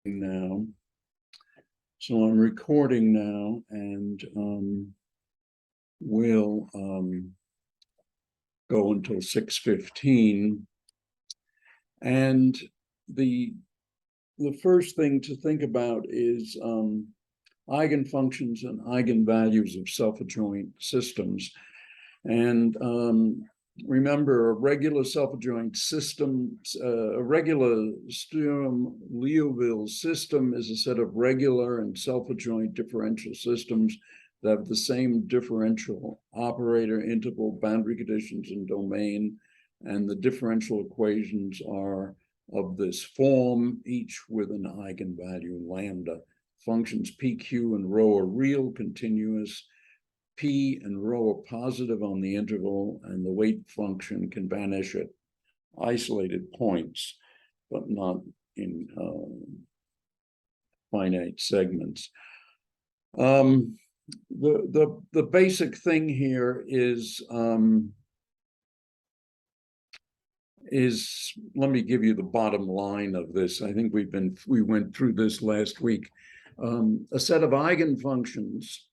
Now, so I'm recording now, and we'll go until 6:15. And the first thing to think about is eigenfunctions and eigenvalues of self-adjoint systems. And remember, a regular self-adjoint system, a regular Sturm-Liouville system is a set of regular and self-adjoint differential systems that have the same differential operator, interval, boundary conditions, and domain. And the differential equations are of this form, each with an eigenvalue lambda. Functions p, q, and rho are real, continuous. P and rho are positive on the interval, and the weight function can vanish at isolated points, but not in finite segments. The basic thing here is let me give you the bottom line of this. I think we went through this last week. A set of eigenfunctions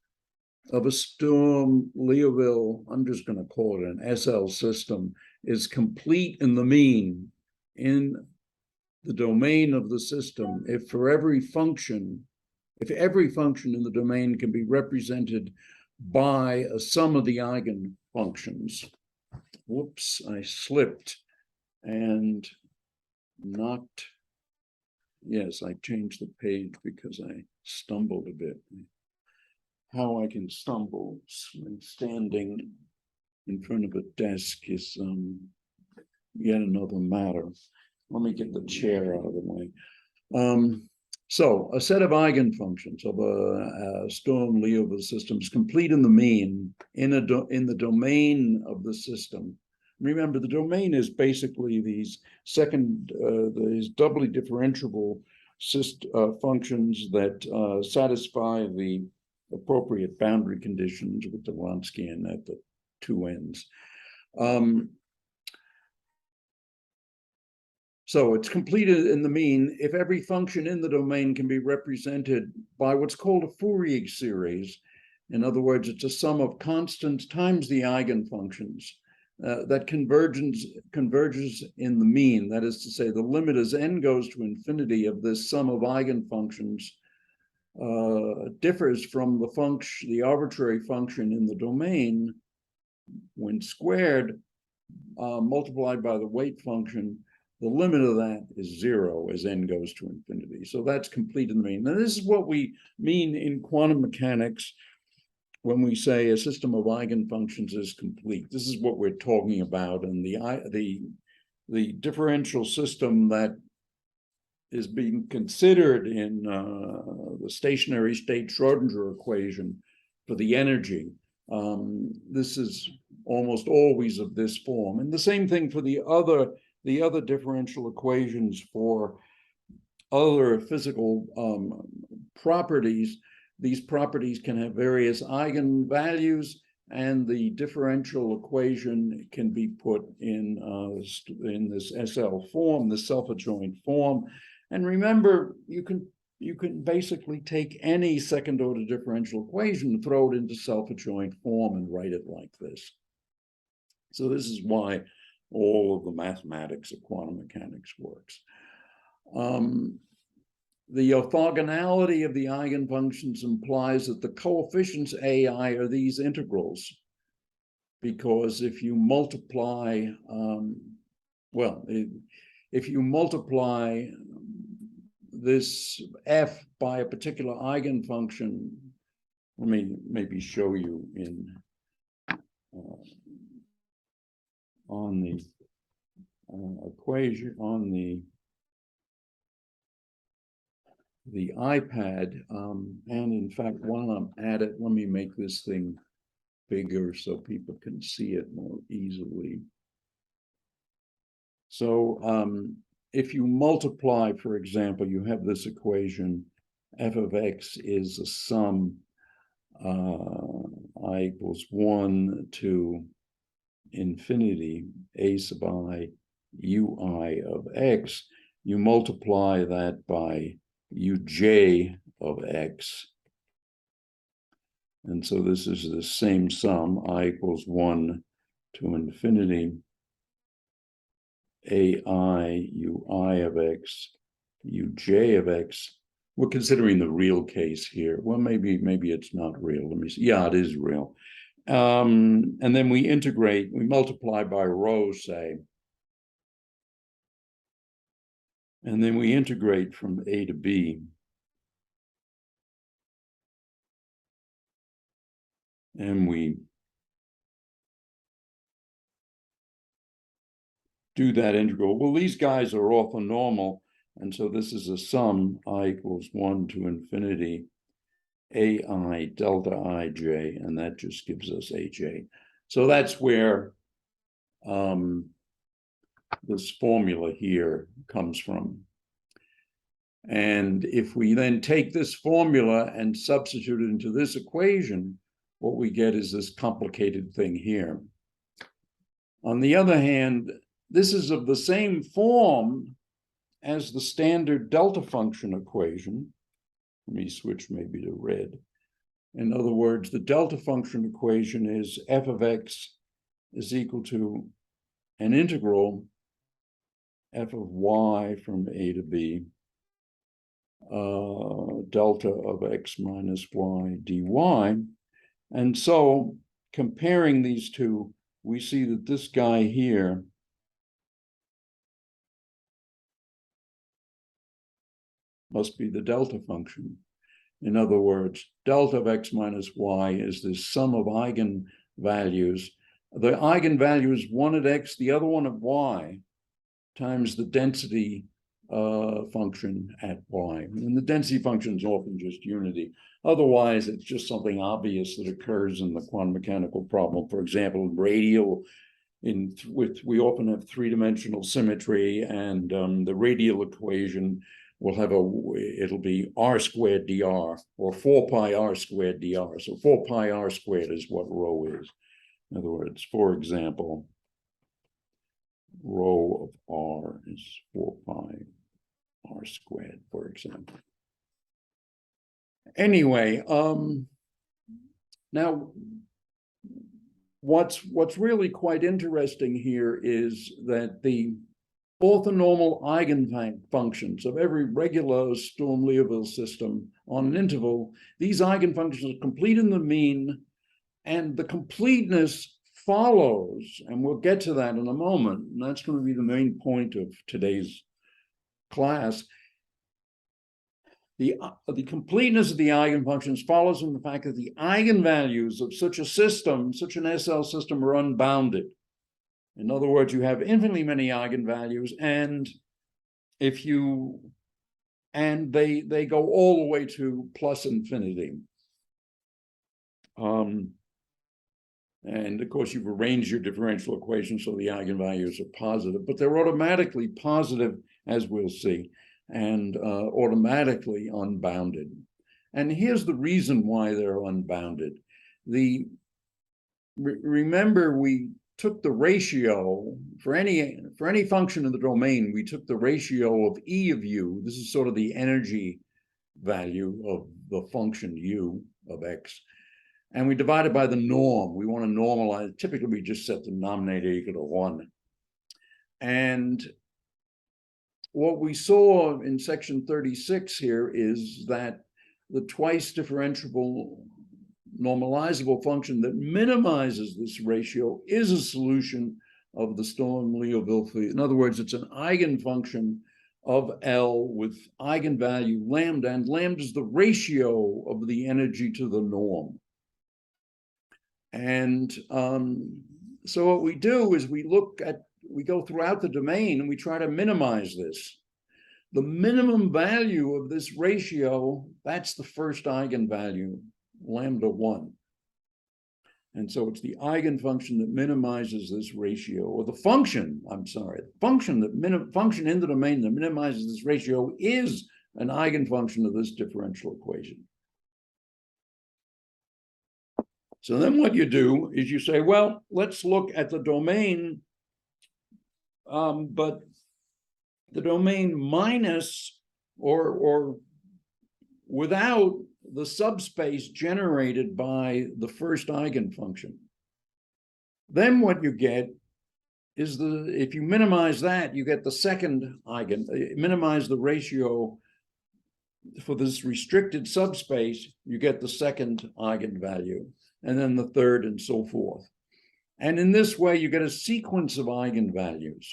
of a Sturm-Liouville, I'm just going to call it an SL system, is complete in the mean in the domain of the system if every function in the domain can be represented by a sum of the eigenfunctions. Whoops, I slipped and knocked. Yes, I changed the page because I stumbled a bit. How I can stumble when standing in front of a desk is yet another matter. Let me get the chair out of the way. So a set of eigenfunctions of a Sturm-Liouville system is complete in the mean in the domain of the system. Remember, the domain is basically these doubly differentiable functions that satisfy the appropriate boundary conditions with the Wronskian at the two ends. So it's completed in the mean if every function in the domain can be represented by what's called a Fourier series. In other words, it's a sum of constants times the eigenfunctions that converges in the mean. That is to say, the limit as n goes to infinity of this sum of eigenfunctions differs from the arbitrary function in the domain when squared, multiplied by the weight function. The limit of that is 0 as n goes to infinity. So that's complete in the mean. Now, this is what we mean in quantum mechanics when we say a system of eigenfunctions is complete. This is what we're talking about. And the differential system that is being considered in the stationary state Schrodinger equation for the energy. This is almost always of this form. And the same thing for the other differential equations for other physical properties. These properties can have various eigenvalues, and the differential equation can be put in this SL form, the self-adjoint form. And remember, you can basically take any second-order differential equation, throw it into self-adjoint form, and write it like this. So this is why all of the mathematics of quantum mechanics works. The orthogonality of the eigenfunctions implies that the coefficients AI are these integrals, because if you multiply, if you multiply this f by a particular eigenfunction, let me maybe show you in on the equation on the iPad, and in fact, while I'm at it, let me make this thing bigger so people can see it more easily. So if you multiply, for example, you have this equation, f of x is a sum I equals 1 to infinity a sub I ui of x. You multiply that by uj of x. And so this is the same sum, I equals 1 to infinity, ai ui of x, uj of x. We're considering the real case here. Well, maybe it's not real. Let me see. Yeah, it is real. And then we integrate, we multiply by rho, say. And then we integrate from a to b. And we do that integral. Well, these guys are orthonormal. And so this is a sum, I equals 1 to infinity, ai delta ij, and that just gives us aj. So that's where this formula here comes from. And if we then take this formula and substitute it into this equation, what we get is this complicated thing here. On the other hand, this is of the same form as the standard delta function equation. Let me switch maybe to red. In other words, the delta function equation is f of x is equal to an integral f of y from a to b, delta of x minus y dy. And so comparing these two, we see that this guy here must be the delta function. In other words, delta of x minus y is this sum of eigenvalues. The eigenvalue is one at x, the other one at y, times the density function at y. And the density function is often just unity. Otherwise, it's just something obvious that occurs in the quantum mechanical problem. For example, radial, we often have three-dimensional symmetry, and the radial equation will have it'll be r squared dr, or 4 pi r squared dr. So 4 pi r squared is what rho is. In other words, for example, rho of r is 4 pi r squared, for example. Anyway, now what's really quite interesting here is that the orthonormal eigenfunctions of every regular Sturm-Liouville system on an interval, these eigenfunctions are complete in the mean, and the completeness follows, and we'll get to that in a moment, and that's going to be the main point of today's class. The completeness of the eigenfunctions follows from the fact that the eigenvalues of such a system, such an SL system, are unbounded. In other words, you have infinitely many eigenvalues, and they go all the way to plus infinity. And of course, you've arranged your differential equation so the eigenvalues are positive, but they're automatically positive, as we'll see, and automatically unbounded. And here's the reason why they're unbounded. Remember, we took the ratio for any function in the domain. We took the ratio of E of u. This is sort of the energy value of the function u of x, and we divide it by the norm. We want to normalize. Typically, we just set the denominator equal to 1. And what we saw in section 36 here is that the twice differentiable normalizable function that minimizes this ratio is a solution of the Sturm-Liouville field. In other words, it's an eigenfunction of L with eigenvalue lambda, and lambda is the ratio of the energy to the norm. And so what we do is we go throughout the domain and we try to minimize this. The minimum value of this ratio, that's the first eigenvalue, lambda 1. And so it's the eigenfunction that minimizes this ratio, or the function, function in the domain that minimizes this ratio is an eigenfunction of this differential equation. So then what you do is you say, well, let's look at the domain, but the domain minus or without the subspace generated by the first eigenfunction. Then what you get is if you minimize that, you get the second minimize the ratio for this restricted subspace, you get the second eigenvalue, and then the third, and so forth. And in this way, you get a sequence of eigenvalues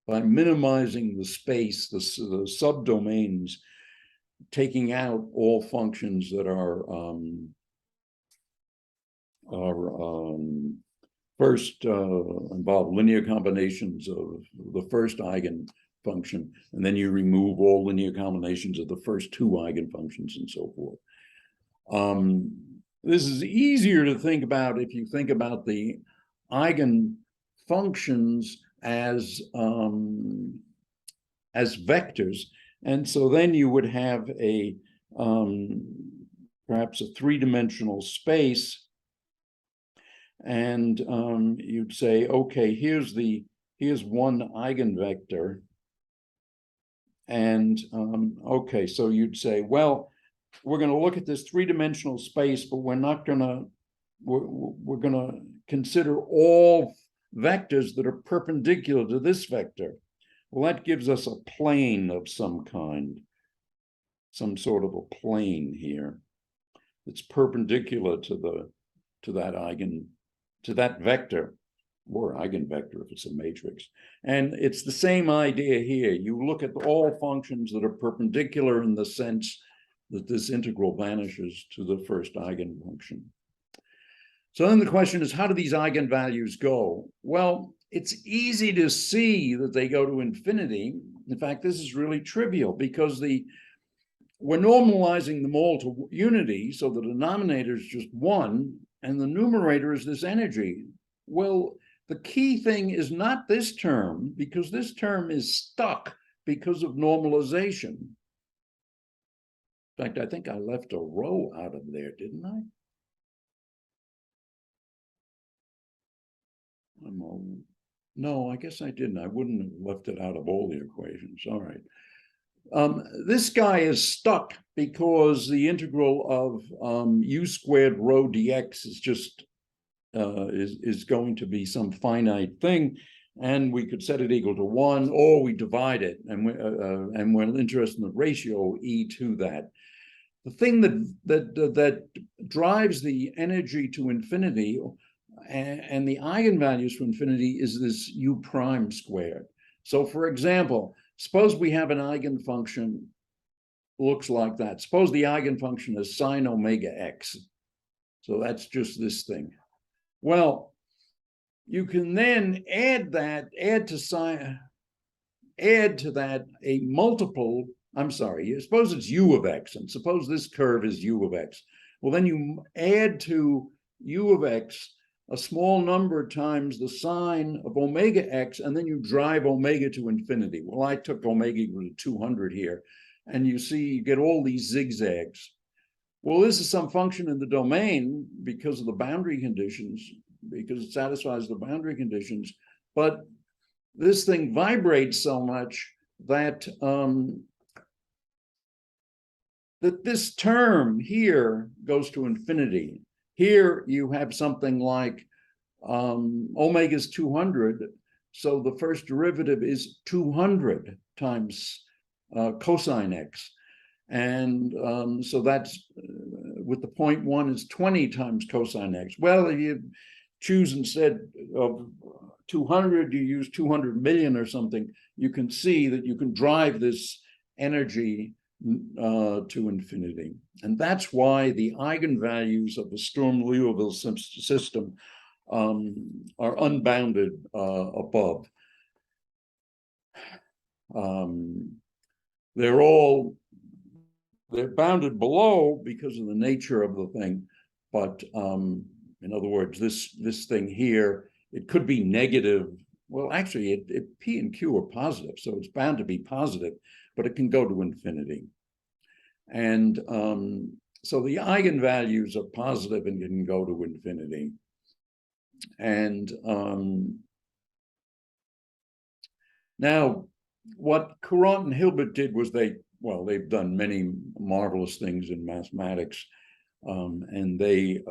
by minimizing the space, the subdomains, taking out all functions that are first involve linear combinations of the first eigenfunction, and then you remove all linear combinations of the first two eigenfunctions, and so forth. This is easier to think about if you think about the eigenfunctions as vectors, and so then you would have a perhaps a three-dimensional space, and you'd say, okay, here's one eigenvector, and okay, so you'd say, well, we're going to look at this three-dimensional space, but we're not going to we're going to consider all vectors that are perpendicular to this vector. Well, that gives us a plane of some kind, some sort of a plane here that's perpendicular to that vector, or eigenvector if it's a matrix. And it's the same idea here. You look at all functions that are perpendicular in the sense that this integral vanishes to the first eigenfunction. So then the question is, how do these eigenvalues go? Well, it's easy to see that they go to infinity. In fact, this is really trivial because we're normalizing them all to unity, so the denominator is just one, and the numerator is this energy. Well, the key thing is not this term, because this term is stuck because of normalization. In fact, I think I left a row out of there, didn't I? No, I guess I didn't. I wouldn't have left it out of all the equations. All right. This guy is stuck because the integral of u squared rho dx is just is going to be some finite thing, and we could set it equal to 1, or we divide it, and we're interested in the ratio e to that. The thing that drives the energy to infinity and the eigenvalues for infinity is this u prime squared. So, for example, suppose we have an eigenfunction looks like that. Suppose the eigenfunction is sine omega x. So that's just this thing. Well, you can then add that a multiple. I'm sorry, suppose it's u of x, and suppose this curve is u of x. Well, then you add to u of x a small number times the sine of omega x, and then you drive omega to infinity. Well, I took omega equal to 200 here, and you see you get all these zigzags. Well, this is some function in the domain because of the boundary conditions, because it satisfies the boundary conditions, but this thing vibrates so much that that this term here goes to infinity. Here you have something like omega is 200, so the first derivative is 200 times cosine x. And so that's, with the 0.1 is 20 times cosine x. Well, if you choose instead of 200, you use 200 million or something, you can see that you can drive this energy to infinity. And that's why the eigenvalues of the Sturm-Liouville system are unbounded above. They're bounded below because of the nature of the thing, but in other words, this thing here, it could be negative. Well, actually, P and Q are positive, so it's bound to be positive, but it can go to infinity. And so the eigenvalues are positive and can go to infinity. And now, what Courant and Hilbert did was they well, they've done many marvelous things in mathematics, and they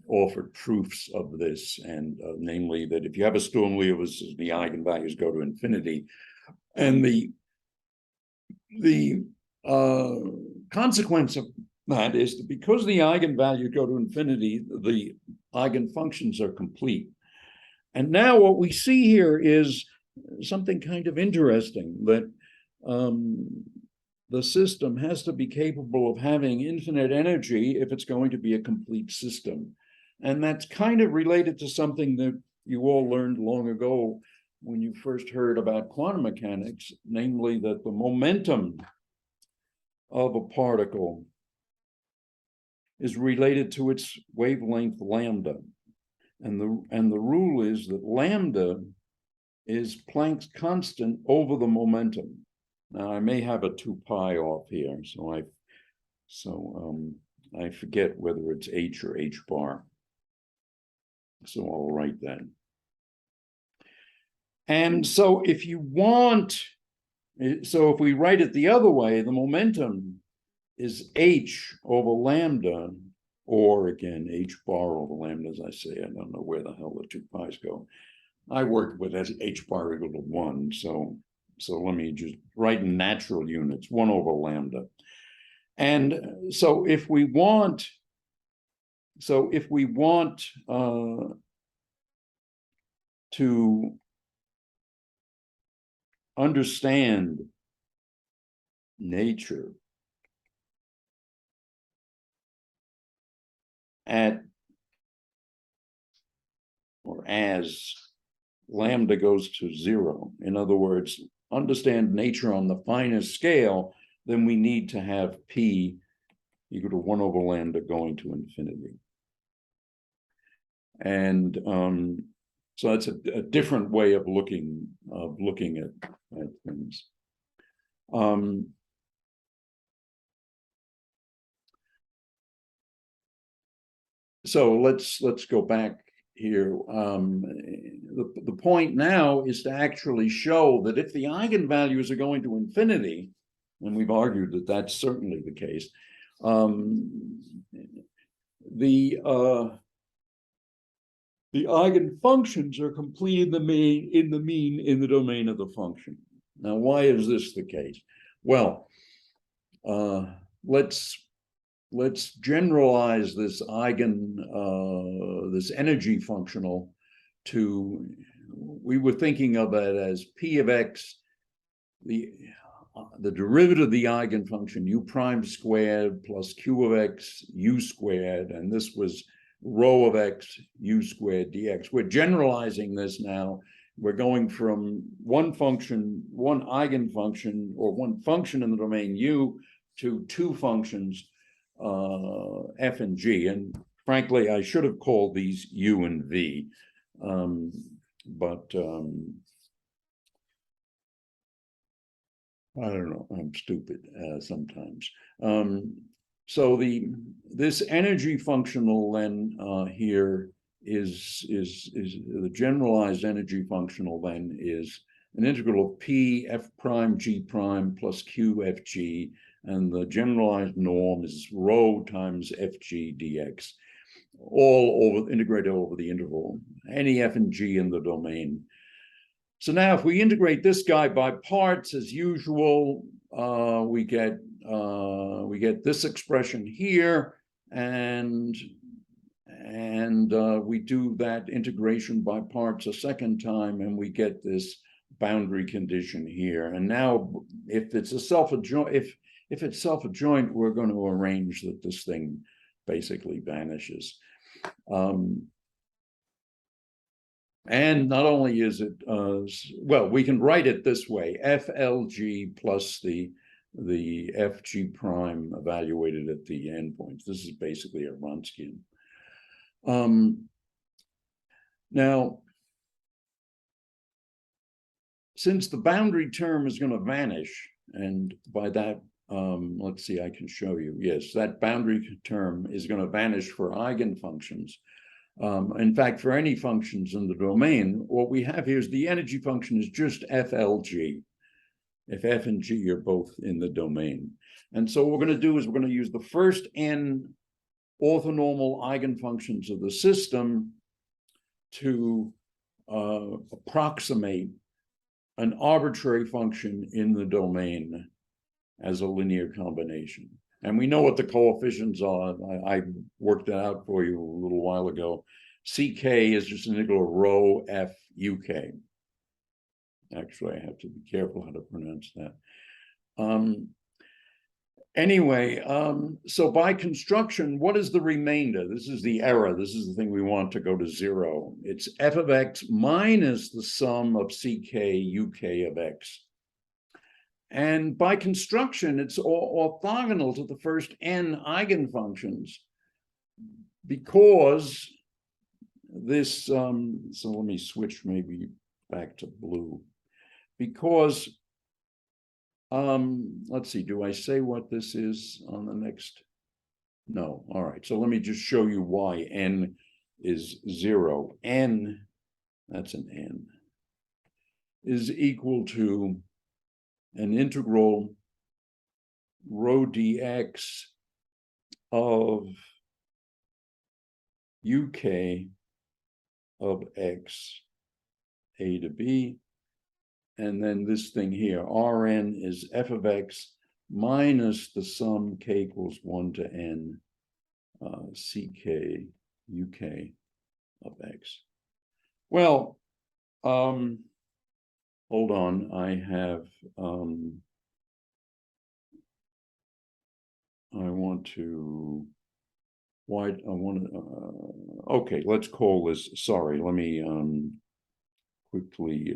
offered proofs of this, and namely that if you have a Sturm-Liouville, the eigenvalues go to infinity, and the consequence of that is that because the eigenvalues go to infinity, the eigenfunctions are complete. And now what we see here is something kind of interesting, that the system has to be capable of having infinite energy if it's going to be a complete system. And that's kind of related to something that you all learned long ago when you first heard about quantum mechanics, namely that the momentum of a particle is related to its wavelength lambda. And the rule is that lambda is Planck's constant over the momentum. Now I may have a 2 pi off here, so I forget whether it's h or h bar. So I'll write that. And so if you want, so if we write it the other way, the momentum is h over lambda, or again, h bar over lambda, as I say. I don't know where the hell the 2 pi's go. I work with h bar equal to 1, so let me just write in natural units, 1 over lambda. And so if we want, to understand nature at or as lambda goes to 0, in other words, understand nature on the finest scale, then we need to have p equal to 1 over lambda going to infinity. And so that's a different way of looking at things. So let's go back here. The point now is to actually show that if the eigenvalues are going to infinity, and we've argued that that's certainly the case, the eigenfunctions are complete in the domain of the function. Now, why is this the case? Well, let's generalize this this energy functional to, we were thinking of it as p of x, the derivative of the eigenfunction u prime squared plus q of x u squared, and this was rho of x u squared dx. We're generalizing this now. We're going from one eigenfunction, or one function in the domain u, to 2 functions, f and g. And frankly, I should have called these u and v, but I don't know, I'm stupid sometimes. So this energy functional then here is the generalized energy functional then is an integral of p f prime g prime plus q f g, and the generalized norm is rho times f g dx, all integrated over the interval, any f and g in the domain. So now if we integrate this guy by parts as usual, we get this expression here, and we do that integration by parts a second time, and we get this boundary condition here. And now if it's a self-adjoint, if it's self-adjoint, we're going to arrange that this thing basically vanishes. And not only is it, well, we can write it this way, FLG plus the FG prime evaluated at the endpoints. This is basically a Wronskian. Now, since the boundary term is going to vanish, and by that, let's see, I can show you. Yes, that boundary term is going to vanish for eigenfunctions. In fact, for any functions in the domain, what we have here is the energy function is just FLG. if f and g are both in the domain. And so what we're going to do is we're going to use the first n orthonormal eigenfunctions of the system to approximate an arbitrary function in the domain as a linear combination. And we know what the coefficients are. I worked that out for you a little while ago. CK is just an equal to rho F UK. Actually, I have to be careful how to pronounce that. Anyway, so by construction, what is the remainder? This is the error. This is the thing we want to go to zero. It's f of x minus the sum of ck uk of x. And by construction, it's orthogonal to the first n eigenfunctions because this, so let me switch maybe back to blue. Because let's see, do I say what this is on the next? No. All right. So let me just show you why n is 0. N, that's an n, is equal to an integral rho dx of uk of x a to b. And then this thing here, Rn is f of x minus the sum k equals 1 to n ck uk of x. Well, hold on, I have, okay, let's call this, sorry, let me quickly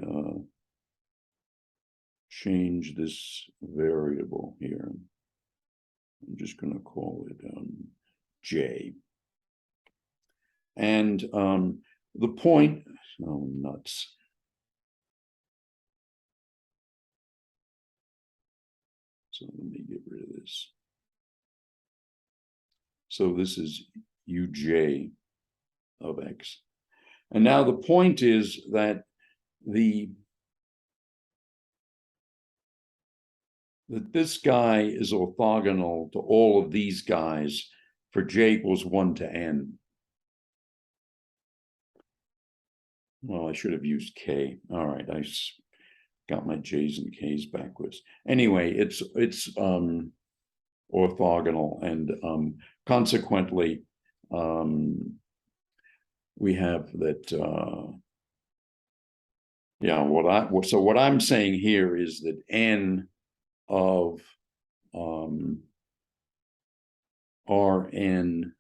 change this variable here. I'm just going to call it J. And the point, oh, nuts. So let me get rid of this. So this is uj of x. And now the point is that this guy is orthogonal to all of these guys for j equals 1 to n. Well, I should have used k. All right, I got my j's and k's backwards. Anyway, it's orthogonal, and consequently, we have that. Yeah, what I'm saying here is that n of Rn,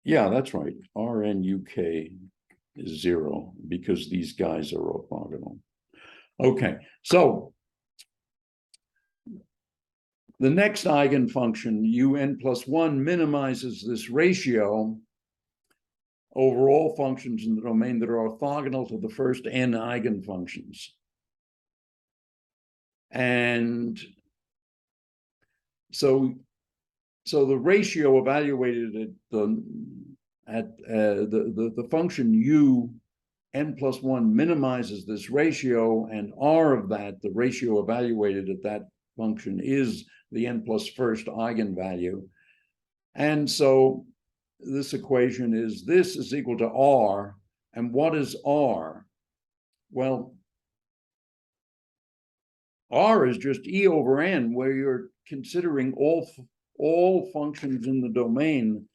yeah, that's right, Rn uk is 0 because these guys are orthogonal. Okay, so the next eigenfunction, un plus 1, minimizes this ratio over all functions in the domain that are orthogonal to the first n eigenfunctions. And so the ratio evaluated at the function u n plus 1 minimizes this ratio, and r of that, the ratio evaluated at that function, is the n plus first eigenvalue. And so this equation is this is equal to r. And what is r? Well, r is just e over n, where you're considering all functions in the domain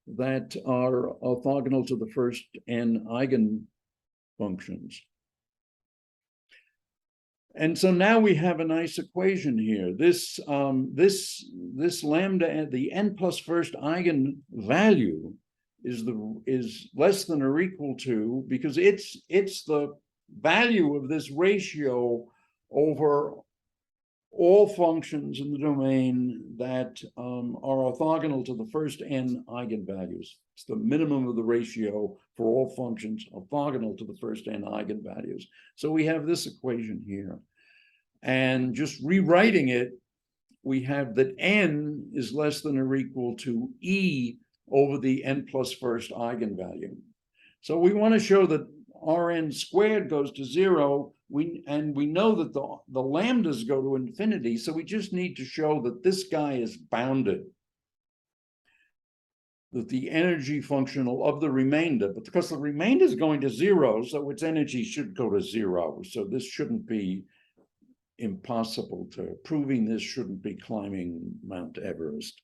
that are orthogonal to the first n eigenfunctions. And so now we have a nice equation here. This lambda, the n plus first eigenvalue, is less than or equal to, because it's the value of this ratio over all functions in the domain that are orthogonal to the first n eigenvalues. It's the minimum of the ratio for all functions orthogonal to the first n eigenvalues. So we have this equation here. And just rewriting it, we have that n is less than or equal to e over the n plus first eigenvalue. So we want to show that Rn squared goes to 0, we know that the lambdas go to infinity, so we just need to show that this guy is bounded, that the energy functional of the remainder, but because the remainder is going to 0, so its energy should go to 0. So this shouldn't be impossible to, proving this shouldn't be climbing Mount Everest.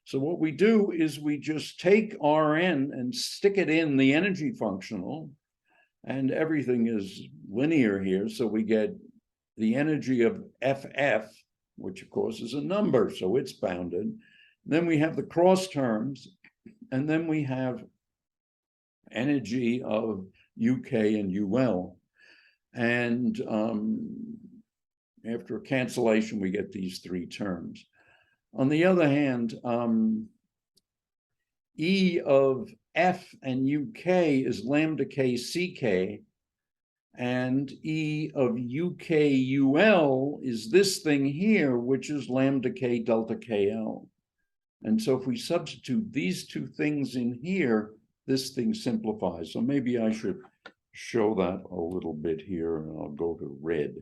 So what we do is we just take Rn and stick it in the energy functional, and everything is linear here. So we get the energy of FF, which of course is a number, so it's bounded. Then we have the cross terms, and then we have energy of UK and UL. And after a cancellation, we get these three terms. On the other hand, E of F and UK is lambda K CK, and E of UK UL is this thing here, which is lambda K delta KL. And so if we substitute these two things in here, this thing simplifies. So maybe I should show that a little bit here, and I'll go to red.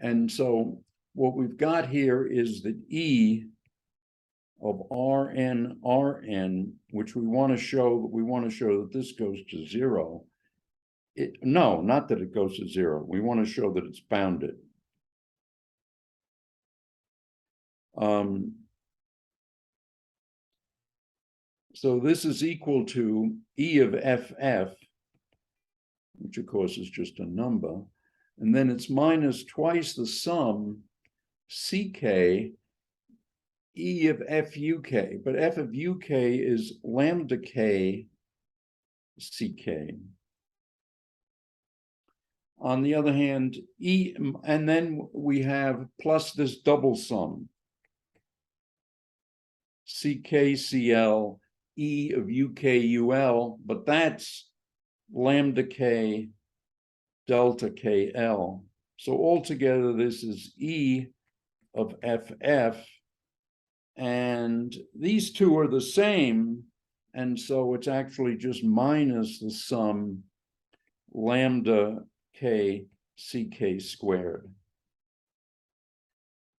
And so what we've got here is that E of Rn, which we want to show that this goes to 0. No, not that it goes to 0. We want to show that it's bounded. So this is equal to E of FF, which of course is just a number, and then it's minus twice the sum CK E of FUK, but F of UK is lambda K CK. On the other hand, E, and then we have plus this double sum CKCL E of UKUL, but that's lambda K delta KL. So altogether, this is E of FF, and these two are the same, and so it's actually just minus the sum lambda K CK squared.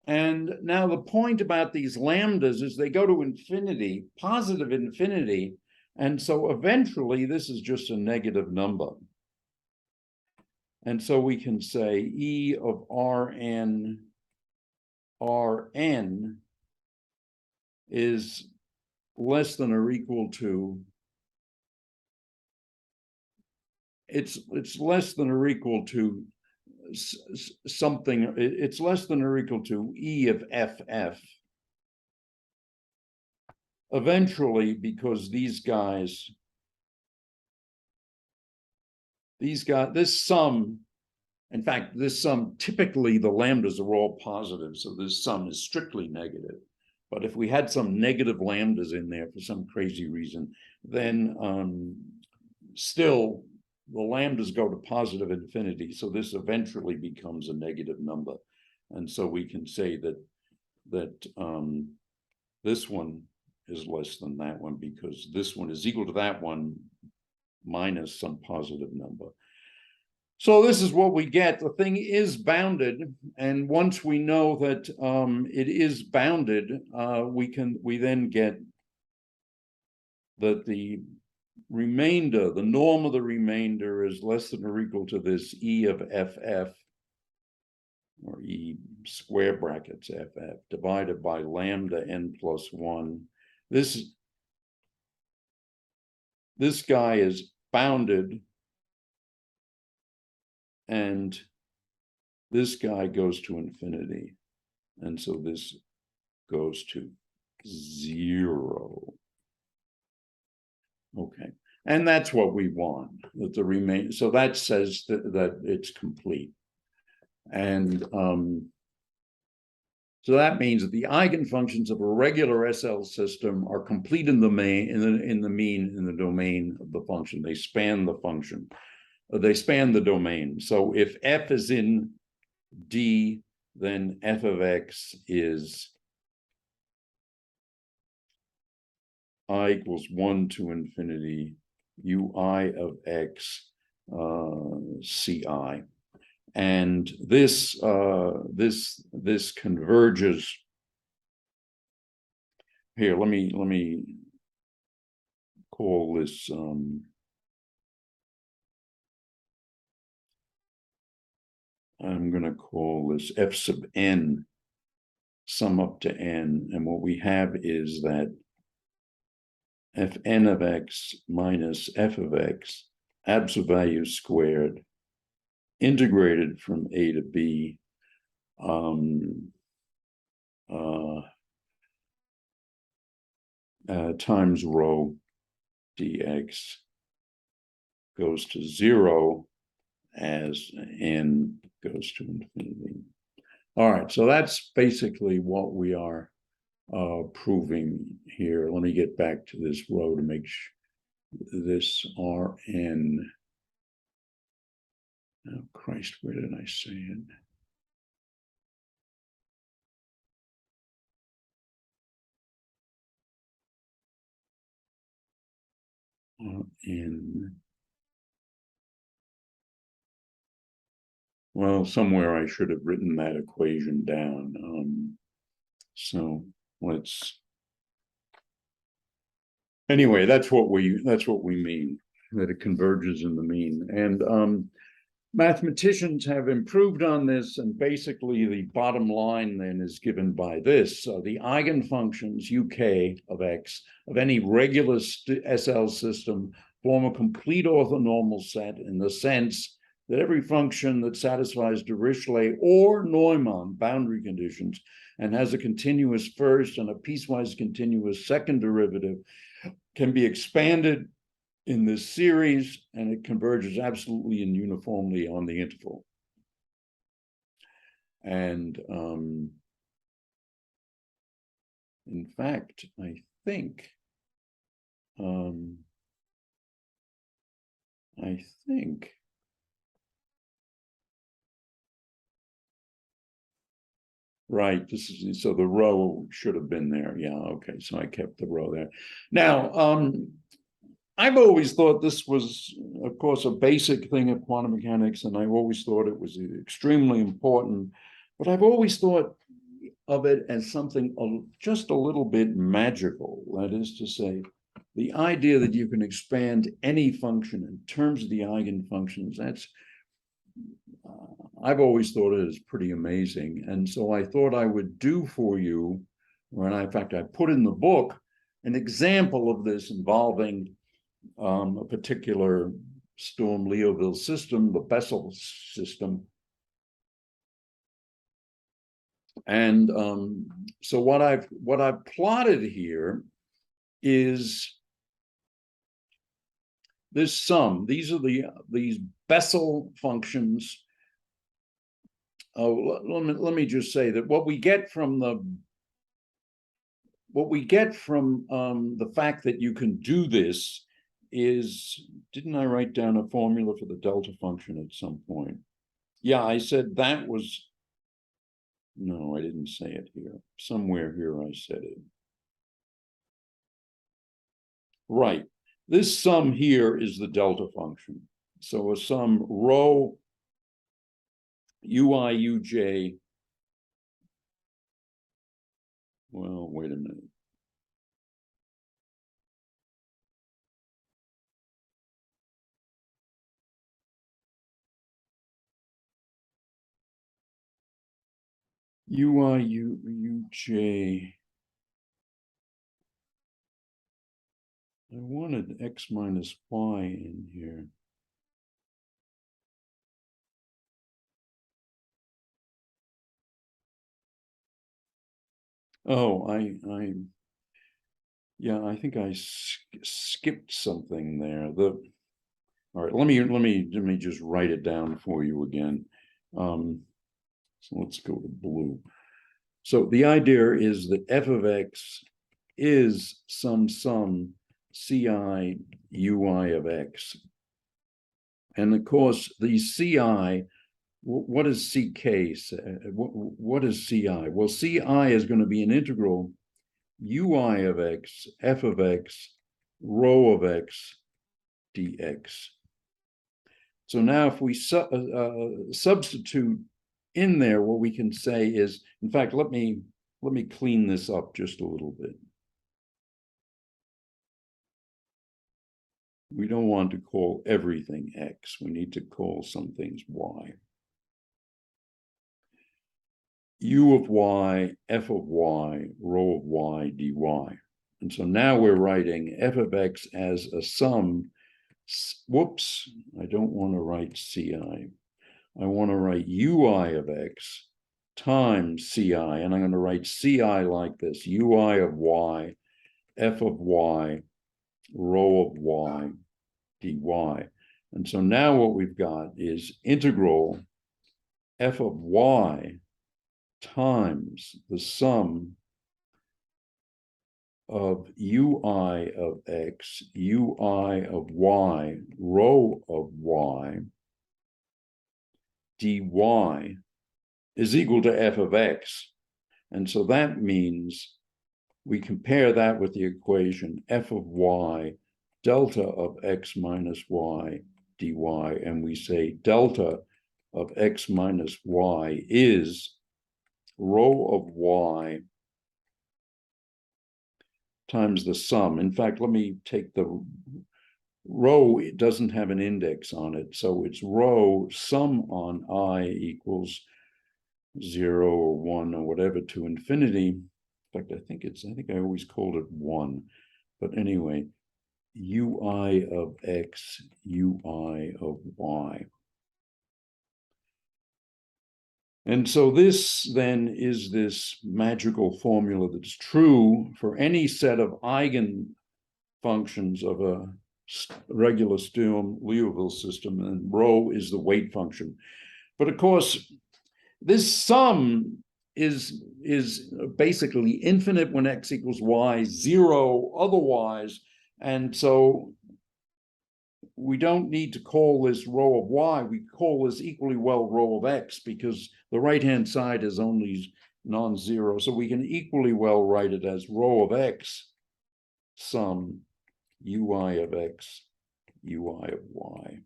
And now the point about these lambdas is they go to infinity, positive infinity, and so eventually this is just a negative number. And so we can say E of Rn is less than or equal to, it's less than or equal to something, it's less than or equal to E of FF. Eventually, because this sum, in fact, this sum, typically the lambdas are all positive, so this sum is strictly negative. But if we had some negative lambdas in there for some crazy reason, then still the lambdas go to positive infinity. So this eventually becomes a negative number. And so we can say that this one is less than that one because this one is equal to that one minus some positive number. So this is what we get. The thing is bounded, and once we know that it is bounded, we then get that the remainder, the norm of the remainder, is less than or equal to this E of FF, or E square brackets FF, divided by lambda n plus 1. This guy is bounded, and this guy goes to infinity. And so this goes to 0. Okay, and that's what we want, that the remain. So that says that it's complete. And so that means that the eigenfunctions of a regular SL system are complete in the mean, in the domain of the function. They span the function. They span the domain. So if F is in D, then F of X is I equals 1 to infinity ui of x ci. And this this converges. Here, let me call this I'm going to call this f sub n, sum up to n, and what we have is that fn of x minus f of x, absolute value squared, integrated from a to b, times rho dx goes to 0 as n goes to infinity. All right, so that's basically what we are proving here. Let me get back to this row to make sure this Rn. Oh, Christ, where did I say it? Rn. Well, somewhere I should have written that equation down. So let's. Anyway, that's what we mean, that it converges in the mean. And mathematicians have improved on this, and basically the bottom line then is given by this. So the eigenfunctions UK of x of any regular SL system form a complete orthonormal set in the sense that every function that satisfies Dirichlet or Neumann boundary conditions and has a continuous first and a piecewise continuous second derivative can be expanded in this series, and it converges absolutely and uniformly on the interval. And in fact, I think right, this is, so the row should have been there. Yeah, okay, so I kept the row there. Now, I've always thought this was, of course, a basic thing of quantum mechanics, and I've always thought it was extremely important, but I've always thought of it as something just a little bit magical. That is to say, the idea that you can expand any function in terms of the eigenfunctions, that's, I've always thought it is pretty amazing. And so I thought I would do for you, in fact, I put in the book an example of this involving a particular Storm-Liouville system, the Bezel system. And so what I've plotted here is this sum. These are these Bezel functions. Oh, let me just say that what we get from the fact that you can do this is, didn't I write down a formula for the delta function at some point? Yeah, I said that was, no, I didn't say it here. Somewhere here I said it. Right. This sum here is the delta function. So a sum rho ui uj. Well, wait a minute. Ui uj. I wanted x minus y in here. Oh, yeah, I think I skipped something there. All right, let me just write it down for you again. So let's go to blue. So the idea is that f of x is some sum ci ui of x. And of course, the ci, what does ck say? What is ci? Well, ci is going to be an integral ui of x, f of x, rho of x, dx. So now if we substitute in there, what we can say is, in fact, let me clean this up just a little bit. We don't want to call everything x. We need to call some things y. U of y, f of y, rho of y, dy. And so now we're writing f of x as a sum. Whoops, I don't want to write ci. I want to write ui of x times ci, and I'm going to write ci like this: ui of y, f of y, rho of y, dy. And so now what we've got is integral f of y times the sum of ui of x, ui of y, rho of y, dy is equal to f of x. And so that means we compare that with the equation f of y delta of x minus y dy, and we say delta of x minus y is rho of y times the sum. In fact, let me take the rho, it doesn't have an index on it, so it's rho sum on I equals 0 or 1 or whatever to infinity. In fact, I think I always called it 1, but anyway, ui of x, ui of y. And so this then is this magical formula that's true for any set of eigenfunctions of a regular Sturm-Liouville system, and rho is the weight function. But of course, this sum is basically infinite when x equals y, 0 otherwise, and so we don't need to call this rho of y. We call this equally well rho of x, because the right-hand side is only non-zero. So we can equally well write it as rho of x sum ui of x, ui of y.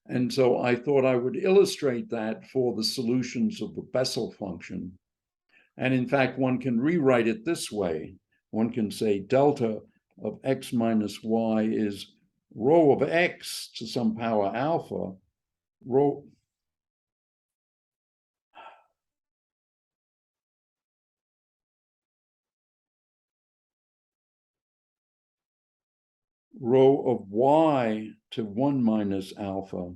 And so I thought I would illustrate that for the solutions of the Bezel function. And in fact, one can rewrite it this way. One can say delta of x minus y is rho of x to some power alpha, rho of y to 1 minus alpha,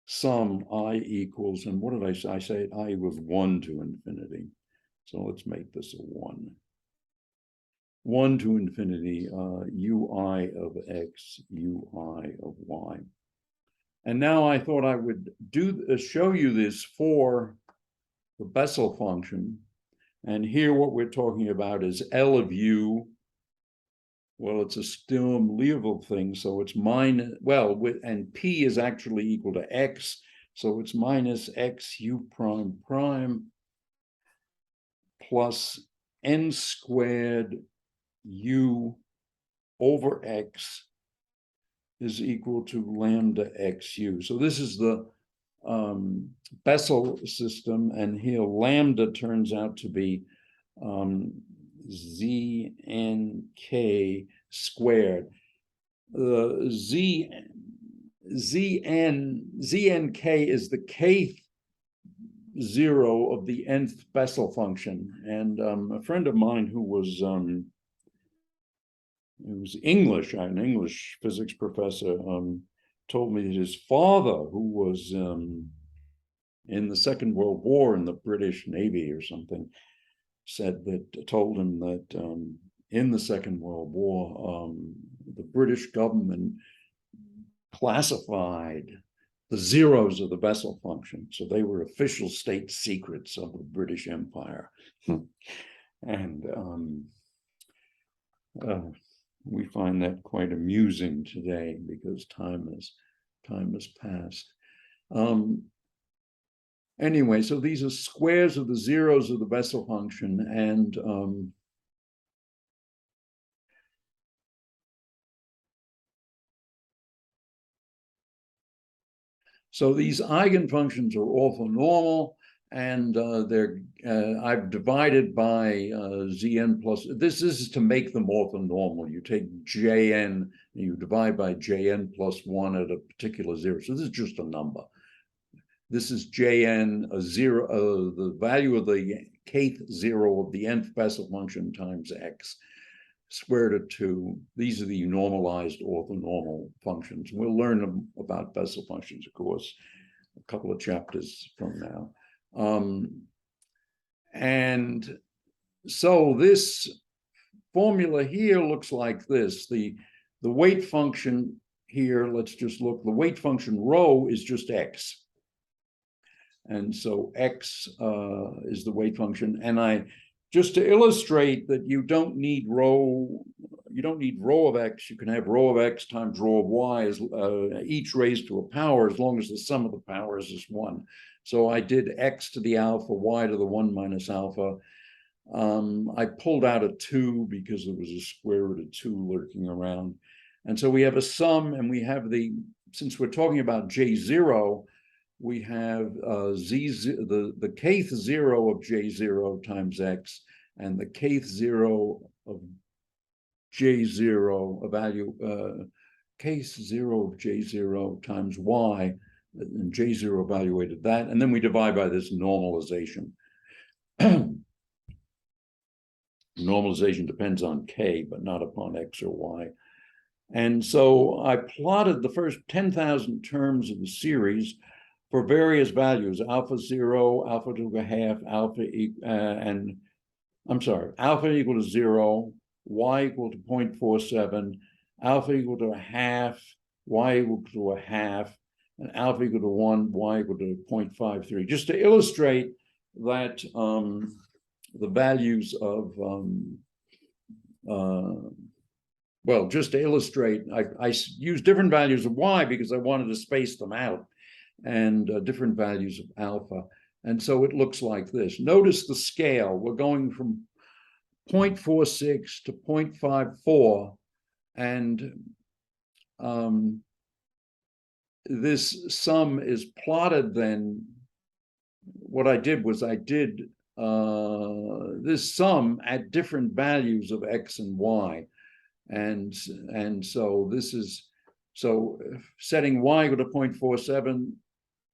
sum I equals, and what did I say? I said I was 1 to infinity. So let's make this a 1. 1 to infinity, ui of x, ui of y. And now I thought I would show you this for the Bezel function. And here what we're talking about is L of u. Well, it's a Sturm-Liouville thing, so it's minus, well, and p is actually equal to x, so it's minus x u prime prime plus n squared u over x is equal to lambda xu. So this is the Bessel system, and here lambda turns out to be znk squared. The znk is the kth zero of the nth Bessel function. And a friend of mine who was English, an English physics professor, told me that his father, who was in the Second World War in the British Navy or something, told him that in the Second World War, the British government classified the zeros of the Bezel function. So they were official state secrets of the British Empire. And we find that quite amusing today because time has passed. Anyway, so these are squares of the zeros of the Bezel function, and So these eigenfunctions are orthonormal, and I've divided by Zn plus, this is to make them orthonormal. You take Jn and you divide by Jn plus 1 at a particular zero. So this is just a number. This is Jn, a zero, the value of the kth zero of the nth Bessel function times x, square root of 2. These are the normalized orthonormal functions. We'll learn about Bezel functions, of course, a couple of chapters from now. And so this formula here looks like this. The weight function here, let's just look, the weight function rho is just x. And so x is the weight function. And just to illustrate that you don't need rho of x, you can have rho of x times rho of y as each raised to a power, as long as the sum of the powers is 1. So I did x to the alpha, y to the 1 minus alpha. I pulled out a 2 because there was a square root of 2 lurking around. And so we have a sum, and we have since we're talking about J0, we have the kth zero of J0 times x, and the kth zero of J0, a value, kth zero of J0 times y, and J0 evaluated that, and then we divide by this normalization. Normalization depends on k, but not upon x or y. And so I plotted the first 10,000 terms of the series for various values, alpha 0, alpha to a half, alpha equal to 0, y equal to 0.47, alpha equal to a half, y equal to a half, and alpha equal to 1, y equal to 0.53, just to illustrate that the values of, well, just to illustrate, I used different values of y because I wanted to space them out, and different values of alpha. And so it looks like this. Notice the scale. We're going from 0.46 to 0.54, and this sum is plotted then. What I did was I did this sum at different values of x and y. And so this is, so setting y equal to 0.47,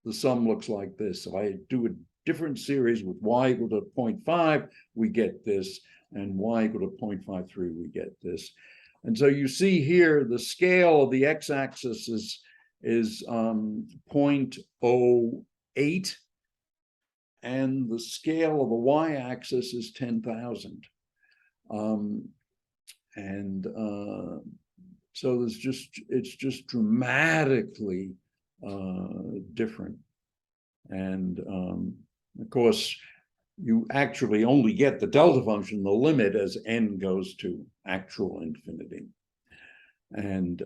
the sum looks like this. So I do a different series with y equal to 0.5, we get this, and y equal to 0.53, we get this. And so you see here, the scale of the x-axis is 0.08, and the scale of the y-axis is 10,000. So it's just dramatically different. And of course, you actually only get the delta function, the limit, as n goes to actual infinity. And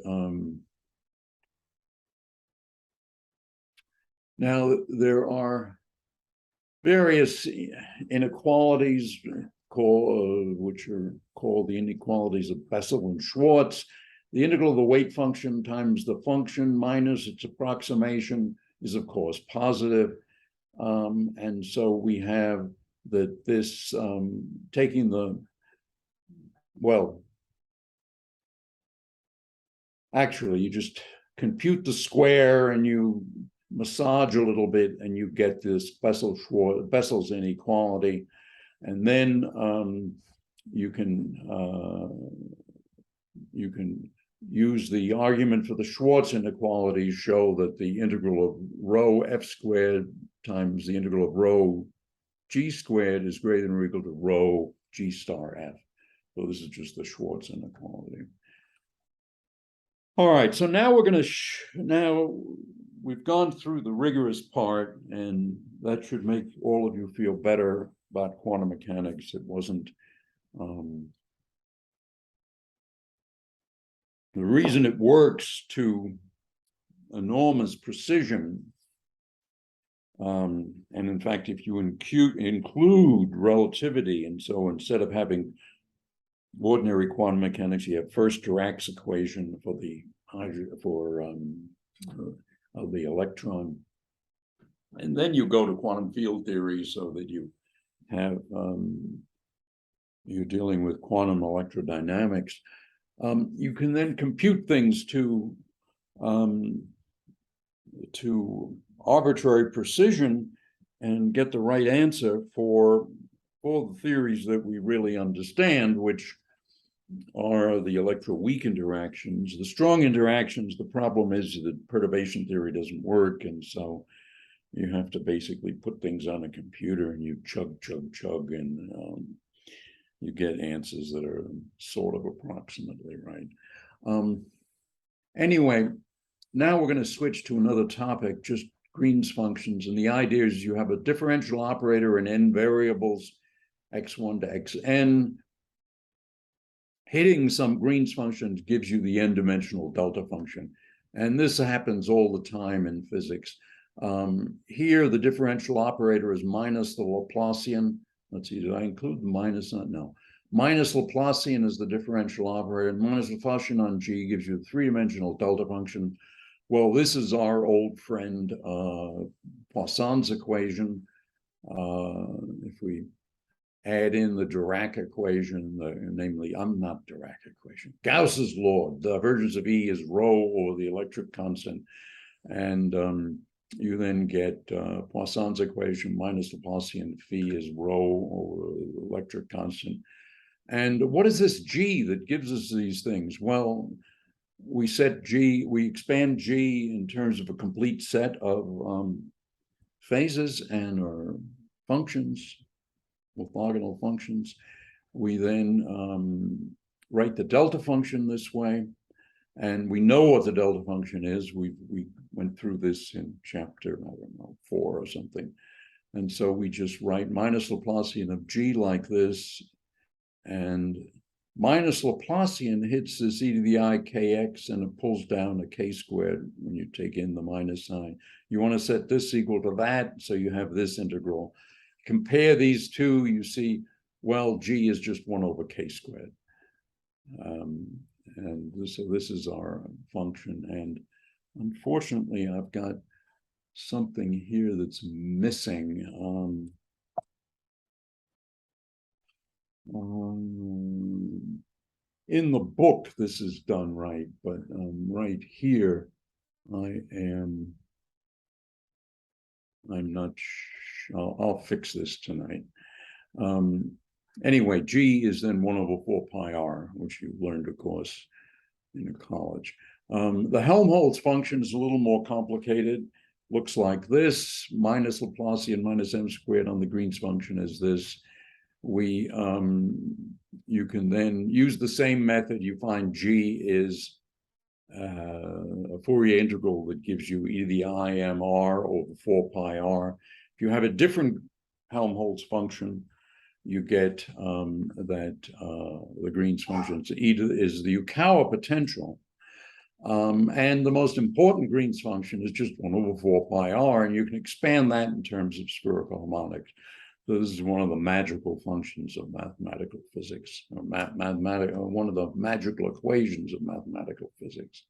now there are various inequalities which are called the inequalities of Bessel and Schwarz. The integral of the weight function times the function minus its approximation is, of course, positive. And so we have that this taking the, well, actually, you just compute the square and you massage a little bit and you get this Bessel's inequality. And then you can use the argument for the Schwarz inequality, show that the integral of rho f squared times the integral of rho g squared is greater than or equal to rho g star f. So this is just the Schwarz inequality. All right, so now we're going to, now we've gone through the rigorous part, and that should make all of you feel better about quantum mechanics. It wasn't, the reason it works to enormous precision, and in fact, if you include relativity, and so instead of having ordinary quantum mechanics, you have first Dirac's equation for the electron And then you go to quantum field theory so that you have, you're dealing with quantum electrodynamics. You can then compute things to arbitrary precision and get the right answer for all the theories that we really understand, which are the electroweak interactions. The strong interactions, the problem is that perturbation theory doesn't work, and so you have to basically put things on a computer and you chug, and you get answers that are sort of approximately right. Anyway, now we're going to switch to another topic, just Green's functions. And the idea is you have a differential operator in n variables, x1 to xn. Hitting some Green's functions gives you the n-dimensional delta function. And this happens all the time in physics. Here, the differential operator is minus the Laplacian. Let's see, did I include the minus? No. Minus Laplacian is the differential operator, and minus Laplacian on G gives you the three-dimensional delta function. Well, this is our old friend Poisson's equation. If we add in the Dirac equation, namely, not Dirac equation, Gauss's law, divergence of E is rho over the electric constant, and you then get Poisson's equation minus Laplacian phi is rho over the electric constant. And what is this G that gives us these things? Well, we set G, we expand G in terms of a complete set of phases and or functions, orthogonal functions. We then write the delta function this way, and we know what the delta function is. We went through this in chapter, I don't know, 4 or something. And so we just write minus Laplacian of G like this, and minus Laplacian hits this e to the I kx, and it pulls down a k squared when you take in the minus sign. You want to set this equal to that, so you have this integral. Compare these two, you see, well, G is just 1 over k squared. And so this is our function. And unfortunately, I've got something here that's missing. In the book, this is done right, but right here, I'm not sure. I'll fix this tonight. Anyway, G is then 1 over 4 pi r, which you learned, of course, in college. The Helmholtz function is a little more complicated. Looks like this, minus Laplacian minus m squared on the Green's function is this. You can then use the same method. You find G is a Fourier integral that gives you e to the I m r over 4 pi r. If you have a different Helmholtz function, you get that the Green's function is the Yukawa potential. And the most important Green's function is just 1 over 4 pi r, and you can expand that in terms of spherical harmonics. So this is one of the magical functions of mathematical physics, or one of the magical equations of mathematical physics.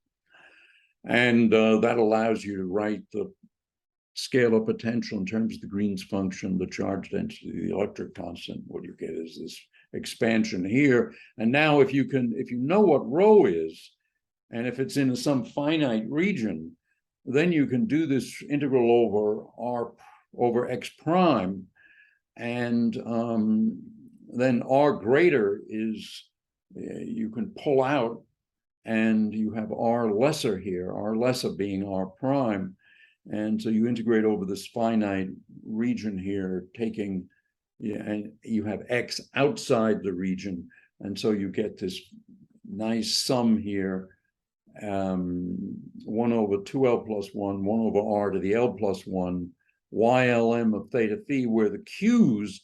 And that allows you to write the scalar potential in terms of the Green's function, the charge density, the electric constant. What you get is this expansion here. And now if you know what rho is, and if it's in some finite region, then you can do this integral over r over x prime. And then r greater is, you can pull out, and you have r lesser here, r lesser being r prime. And so you integrate over this finite region here, taking, and you have x outside the region. And so you get this nice sum here, 1 over 2l plus 1, 1 over r to the l plus 1, YLM of theta phi, where the q's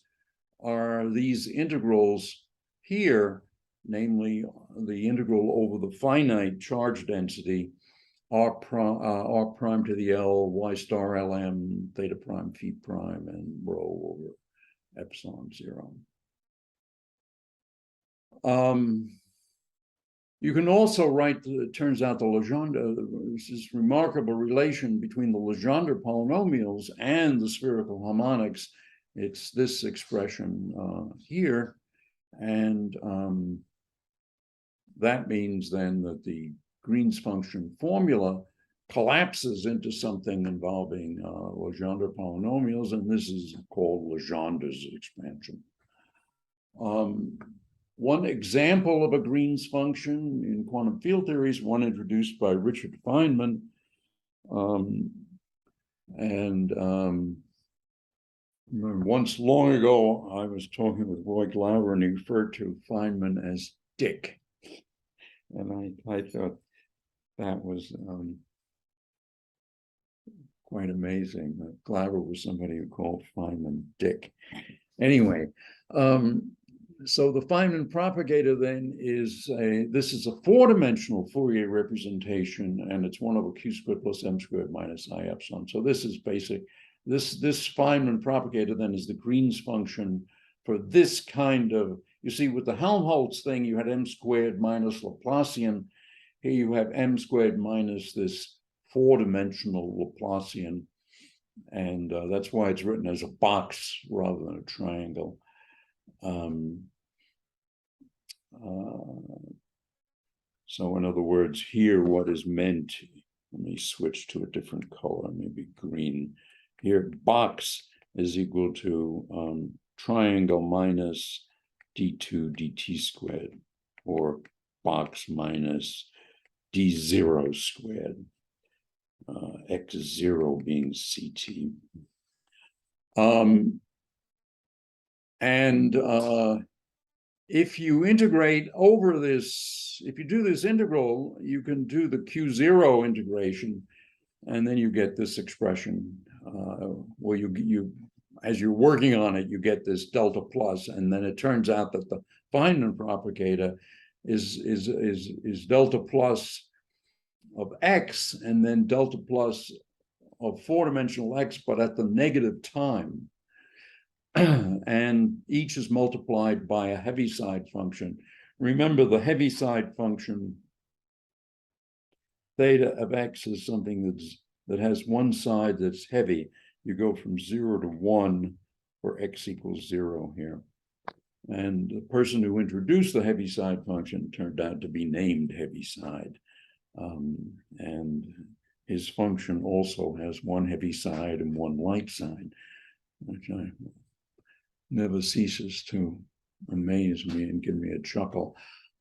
are these integrals here, namely the integral over the finite charge density, r prime to the l, y star lm, theta prime phi prime, and rho over epsilon 0. You can also write, it turns out, the Legendre, this remarkable relation between the Legendre polynomials and the spherical harmonics. It's this expression here. And that means then that the Green's function formula collapses into something involving Legendre polynomials, and this is called Legendre's expansion. One example of a Green's function in quantum field theory is one introduced by Richard Feynman. Once long ago, I was talking with Roy Glauber, and he referred to Feynman as Dick. And I thought that was quite amazing. Glauber was somebody who called Feynman Dick. Anyway, so the Feynman propagator then is this is a four-dimensional Fourier representation, and it's 1 over q squared plus m squared minus I epsilon. So this is basic. This Feynman propagator then is the Green's function for this kind of, you see, with the Helmholtz thing, you had m squared minus Laplacian. Here you have m squared minus this four-dimensional Laplacian. And that's why it's written as a box rather than a triangle. So in other words, here what is meant, let me switch to a different color, maybe green. Here, box is equal to triangle minus d2 dt squared, or box minus d0 squared, x0 being ct. If you integrate over this, if you do this integral, you can do the Q0 integration, and then you get this expression where you as you're working on it, you get this delta plus, and then it turns out that the Feynman propagator is delta plus of x, and then delta plus of four-dimensional x, but at the negative time. And each is multiplied by a Heaviside function. Remember, the Heaviside function, theta of x, is something that has one side that's heavy. You go from 0 to 1 for x equals 0 here. And the person who introduced the Heaviside function turned out to be named Heaviside. And his function also has one heavy side and one light side, which never ceases to amaze me and give me a chuckle.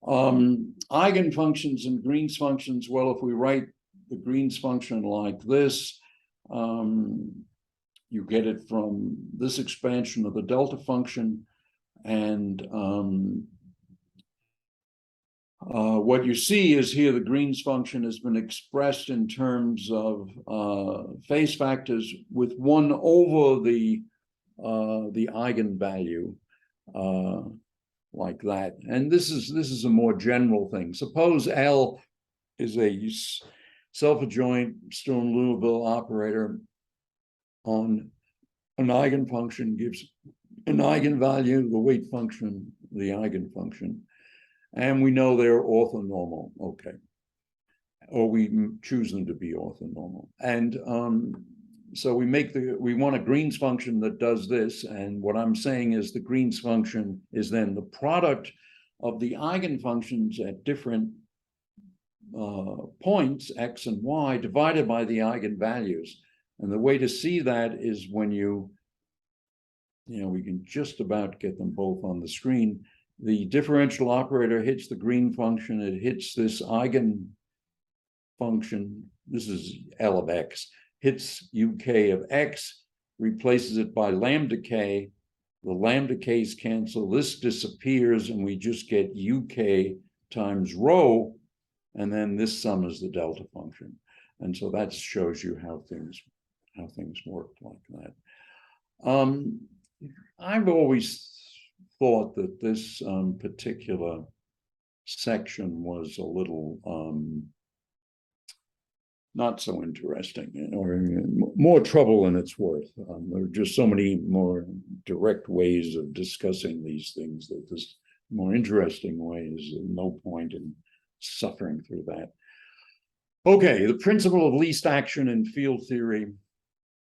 Eigenfunctions and Green's functions, well, if we write the Green's function like this, you get it from this expansion of the delta function, and what you see is here the Green's function has been expressed in terms of phase factors with 1 over the eigenvalue, like that. And this is a more general thing. Suppose L is a self-adjoint Sturm-Liouville operator on an eigenfunction, gives an eigenvalue, the weight function, the eigenfunction, and we know they're orthonormal, okay, or we choose them to be orthonormal. And so we want a Green's function that does this, and what I'm saying is the Green's function is then the product of the eigenfunctions at different points, x and y, divided by the eigenvalues. And the way to see that is when we can just about get them both on the screen. The differential operator hits the Green function, it hits this eigenfunction, this is L of x, hits uk of x, replaces it by lambda k, the lambda k's cancel, this disappears, and we just get uk times rho, and then this sum is the delta function. And so that shows you how things work like that. I've always thought that this particular section was a little not so interesting, or more trouble than it's worth. There are just so many more direct ways of discussing these things that this more interesting way is no point in suffering through that. Okay, the principle of least action in field theory.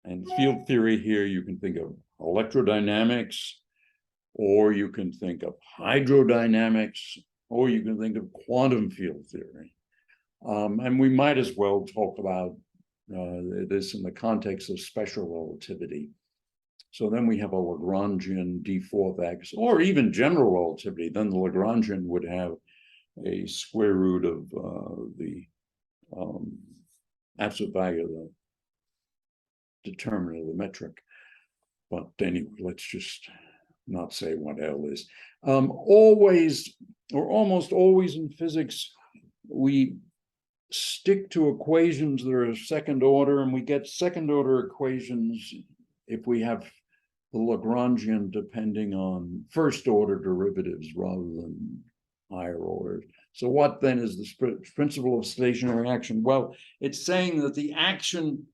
And field theory here, you can think of electrodynamics, or you can think of hydrodynamics, or you can think of quantum field theory. And we might as well talk about this in the context of special relativity. So then we have a Lagrangian d4 x, or even general relativity. Then the Lagrangian would have a square root of the absolute value of the determinant of the metric. But anyway, let's just not say what L is. Always, or almost always in physics, we stick to equations that are second order, and we get second order equations if we have the Lagrangian depending on first order derivatives rather than higher orders. So what then is the principle of stationary action? Well, it's saying that the action,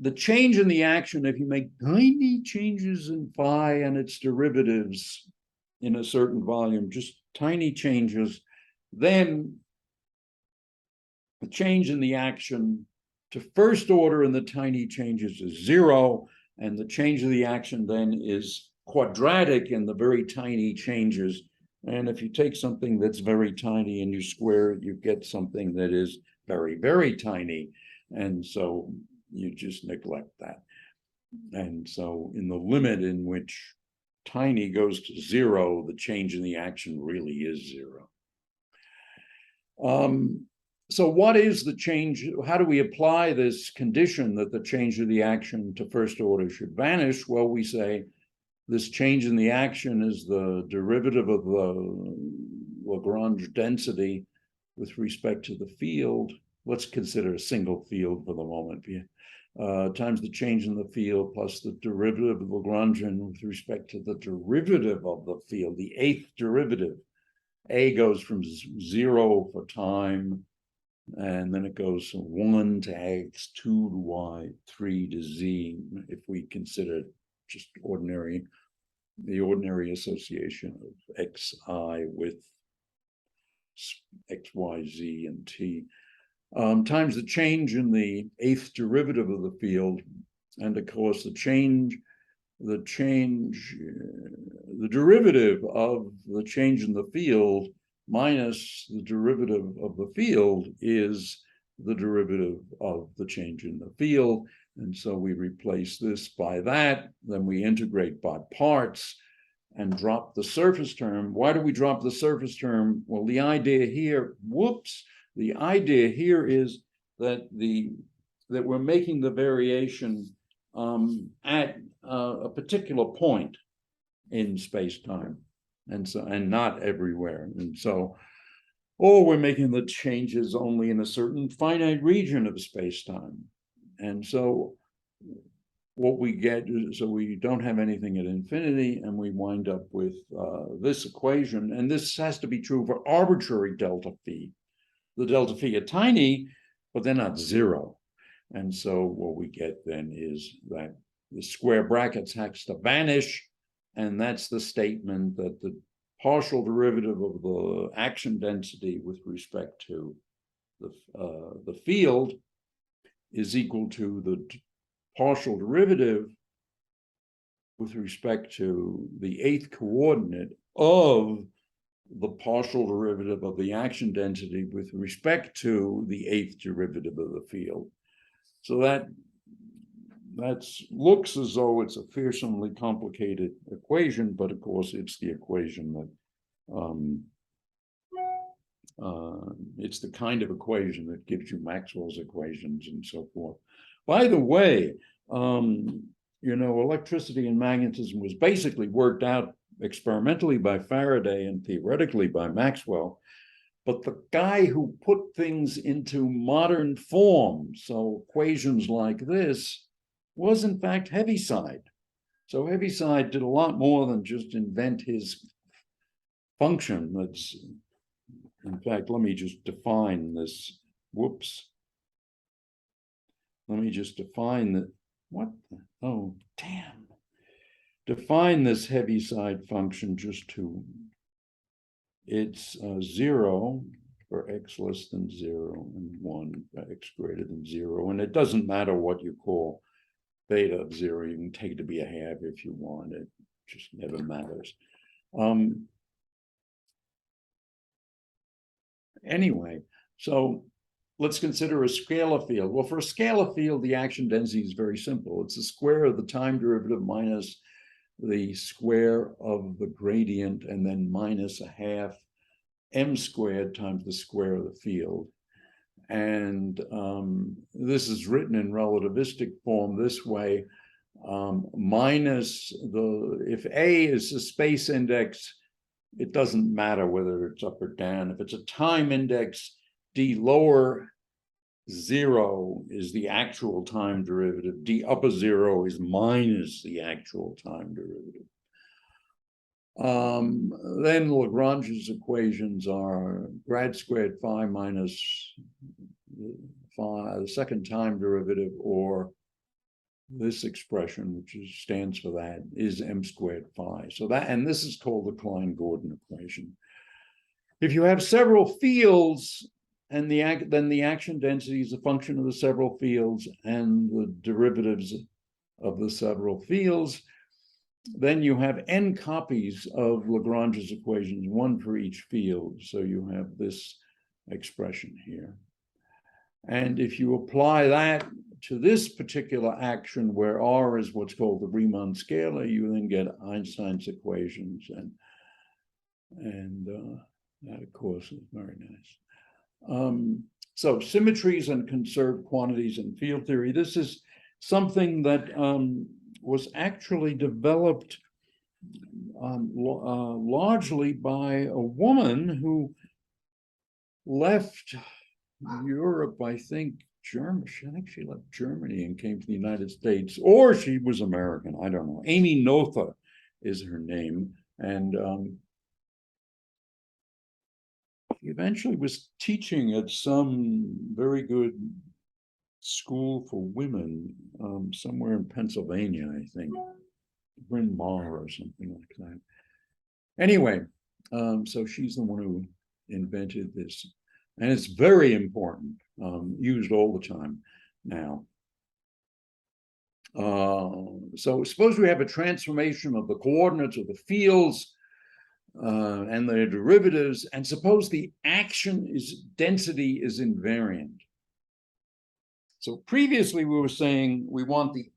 the change in the action, if you make tiny changes in phi and its derivatives in a certain volume, just tiny changes, then the change in the action to first order in the tiny changes is 0, and the change of the action then is quadratic in the very tiny changes. And if you take something that's very tiny and you square it, you get something that is very, very tiny. And so you just neglect that. And so in the limit in which tiny goes to 0, the change in the action really is 0. So what is the change? How do we apply this condition that the change of the action to first order should vanish? Well, we say this change in the action is the derivative of the Lagrange density with respect to the field. Let's consider a single field for the moment. Times the change in the field plus the derivative of Lagrangian with respect to the derivative of the field, the 8th derivative. A goes from 0 for time, and then it goes from 1 to x, 2 to y, 3 to z, if we consider just the ordinary association of xi with x, y, z, and t, times the change in the 8th derivative of the field, and of course the derivative of the change in the field minus the derivative of the field is the derivative of the change in the field. And so we replace this by that, then we integrate by parts and drop the surface term. Why do we drop the surface term? Well, the idea here, the idea here is that we're making the variation at a particular point in space-time, and not everywhere. And so, or we're making the changes only in a certain finite region of space-time. And so what we get is, so we don't have anything at infinity, and we wind up with this equation. And this has to be true for arbitrary delta phi. The delta phi are tiny, but they're not 0. And so what we get then is that the square brackets has to vanish, and that's the statement that the partial derivative of the action density with respect to the field is equal to the partial derivative with respect to the 8th coordinate of the partial derivative of the action density with respect to the 8th derivative of the field. So that looks as though it's a fearsomely complicated equation, but of course it's the equation that it's the kind of equation that gives you Maxwell's equations and so forth. By the way, electricity and magnetism was basically worked out experimentally by Faraday and theoretically by Maxwell. But the guy who put things into modern form, so equations like this, was in fact Heaviside. So Heaviside did a lot more than just invent his function. That's, in fact, let me just define this. Whoops. Let me just define that. What? Oh, damn. Define this Heaviside function just to, it's 0 for x less than 0 and 1 for x greater than 0. And it doesn't matter what you call beta of 0. You can take it to be a half if you want. It just never matters. Anyway, so let's consider a scalar field. Well, for a scalar field, the action density is very simple. It's the square of the time derivative minus the square of the gradient, and then minus a half m squared times the square of the field. And this is written in relativistic form this way, minus if A is the space index, it doesn't matter whether it's up or down. If it's a time index, d lower 0 is the actual time derivative. D upper 0 is minus the actual time derivative. Then Lagrange's equations are grad squared phi minus phi, the second time derivative, or this expression, which stands for that, is m squared phi. So that, and this is called the Klein-Gordon equation. If you have several fields, and then the action density is a function of the several fields and the derivatives of the several fields, then you have n copies of Lagrange's equations, one for each field. So you have this expression here. And if you apply that to this particular action, where R is what's called the Riemann scalar, you then get Einstein's equations, and that, of course, is very nice. So symmetries and conserved quantities in field theory. This is something that was actually developed largely by a woman who left Europe, I think she left Germany and came to the United States, or she was American, I don't know. Amy Noether is her name, and she eventually was teaching at some very good school for women somewhere in Pennsylvania, I think, Bryn Mawr or something like that. Anyway, so she's the one who invented this, and it's very important, used all the time now. So suppose we have a transformation of the coordinates of the fields and their derivatives, and suppose the action density is invariant. So previously we were saying we want the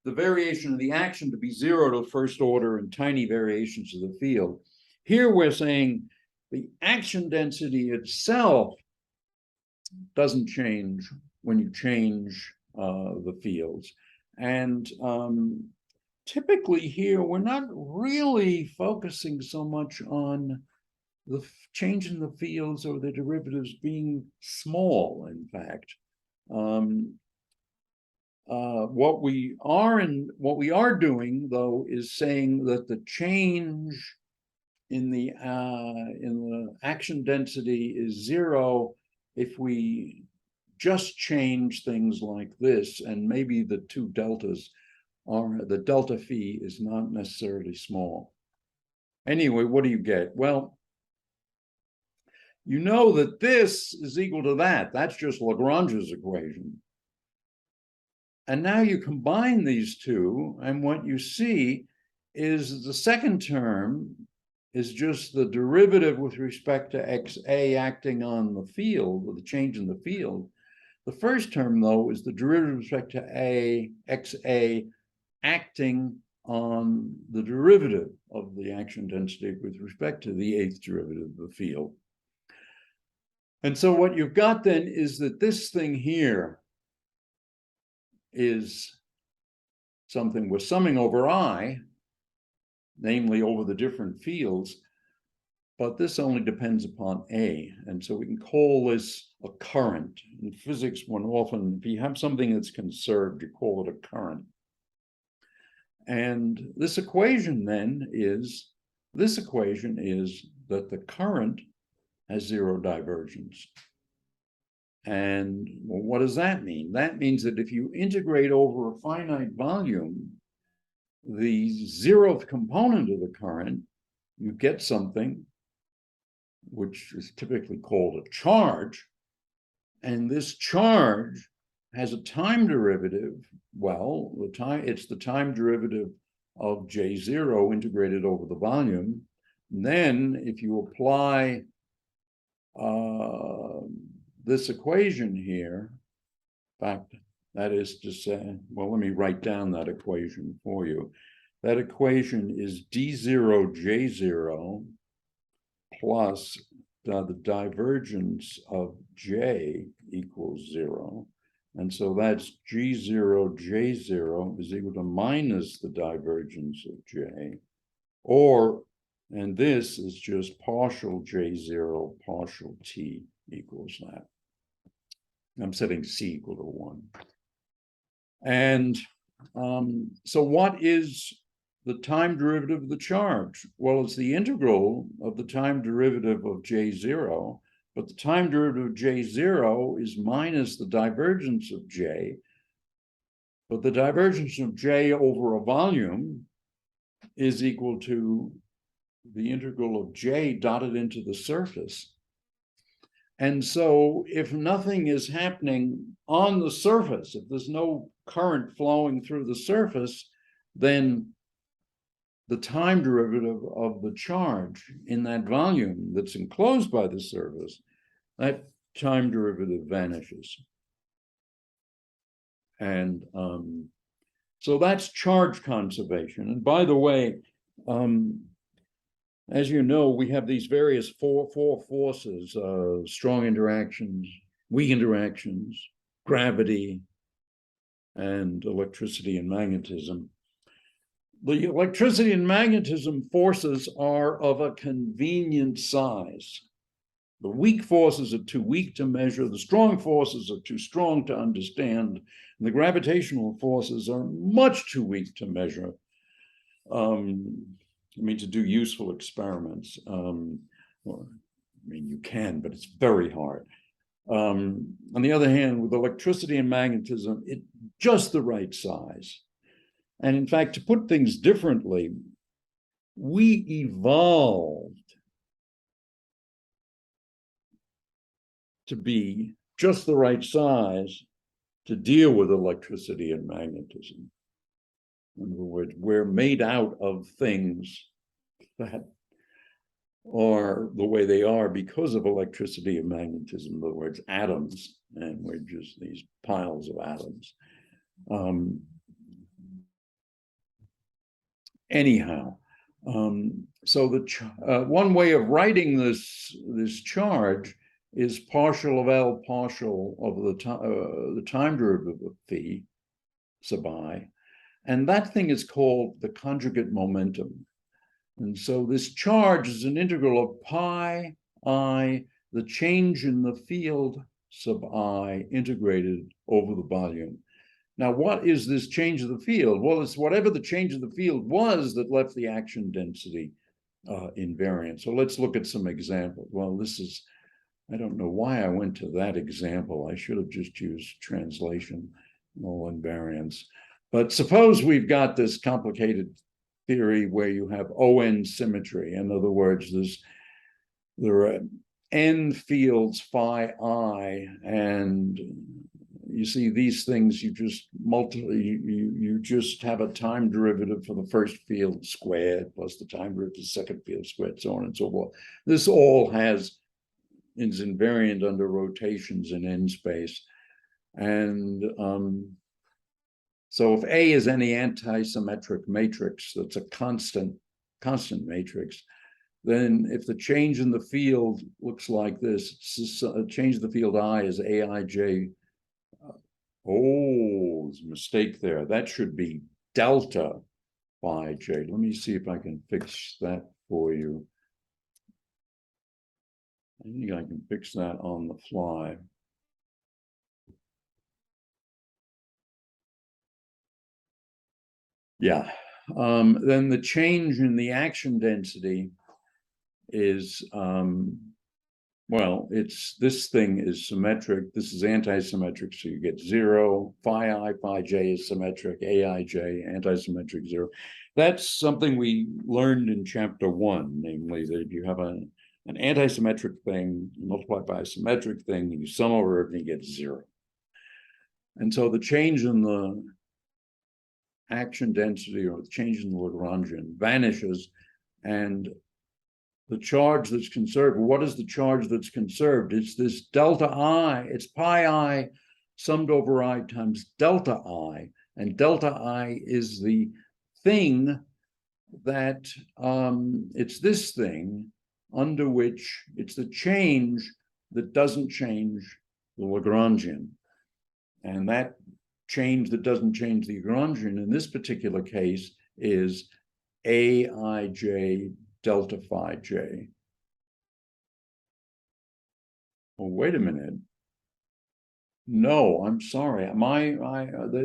variation of the action to be 0 to first order and tiny variations of the field. Here we're saying the action density itself doesn't change when you change the fields. And typically here, we're not really focusing so much on the change in the fields or the derivatives being small, in fact. What we are doing, though, is saying that the change in the action density is 0 if we just change things like this, and maybe the two deltas are, the delta phi is not necessarily small. Anyway, what do you get? Well, you know that this is equal to that. That's just Lagrange's equation. And now you combine these two, and what you see is the second term is just the derivative with respect to xa acting on the field, or the change in the field. The first term, though, is the derivative with respect to xa acting on the derivative of the action density with respect to the eighth derivative of the field. And so what you've got then is that this thing here is something we're summing over I, namely over the different fields, but this only depends upon A. And so we can call this a current. In physics, when often, if you have something that's conserved, you call it a current. And this equation then is, that the current has 0 divergence. And well, what does that mean? That means that if you integrate over a finite volume, the 0th component of the current, you get something which is typically called a charge. And this charge has a time derivative. Well, it's the time derivative of J0 integrated over the volume. And then if you apply this equation here, in fact, that is to say, well, let me write down that equation for you. That equation is D0 J0 plus the divergence of J equals 0. And so that's G0 J0 is equal to minus the divergence of J, and this is just partial J0 partial T equals that. I'm setting C equal to 1. And so what is the time derivative of the charge? Well, it's the integral of the time derivative of J0, but the time derivative of J0 is minus the divergence of J, but the divergence of J over a volume is equal to the integral of J dotted into the surface. And so if nothing is happening on the surface, if there's no current flowing through the surface, then the time derivative of the charge in that volume that's enclosed by the surface, that time derivative vanishes. And so that's charge conservation. And by the way, as you know, we have these various four forces, strong interactions, weak interactions, gravity, and electricity and magnetism. The electricity and magnetism forces are of a convenient size. The weak forces are too weak to measure, the strong forces are too strong to understand, and the gravitational forces are much too weak to measure. To do useful experiments. You can, but it's very hard. On the other hand, with electricity and magnetism, it's just the right size. And in fact, to put things differently, we evolved to be just the right size to deal with electricity and magnetism. In other words, we're made out of things that are the way they are because of electricity and magnetism. In other words, atoms, and we're just these piles of atoms. So the one way of writing this charge is partial of L partial of the time derivative of phi sub I. And that thing is called the conjugate momentum. And so this charge is an integral of pi I, the change in the field sub I integrated over the volume. Now, what is this change of the field? Well, it's whatever the change of the field was that left the action density invariant. So let's look at some examples. Well, I don't know why I went to that example. I should have just used translation, null invariance. But suppose we've got this complicated theory where you have ON symmetry. In other words, there are n fields phi I, and you see these things, you just have a time derivative for the first field squared plus the time derivative for the second field squared, so on and so forth. This all is invariant under rotations in n space. And so if A is any anti-symmetric matrix that's a constant matrix, then if the change in the field looks like this, change of the field I is Aij. There's a mistake there. That should be delta phi j. Let me see if I can fix that for you. I think I can fix that on the fly. Yeah. Then the change in the action density is, this thing is symmetric. This is anti-symmetric, so you get 0. Phi I, phi j is symmetric. Aij, anti-symmetric 0. That's something we learned in chapter 1, namely that if you have a an anti-symmetric thing, you multiply by a symmetric thing, you sum over it, and you get 0. And so the change in the action density or the change in the Lagrangian vanishes, and the charge that's conserved, what is the charge that's conserved? It's this delta I, it's pi I summed over I times delta I, and delta I is the thing that, it's this thing under which it's the change that doesn't change the Lagrangian. And that change that doesn't change the Lagrangian in this particular case is Aij delta phi j. Well, wait a minute. No, I'm sorry.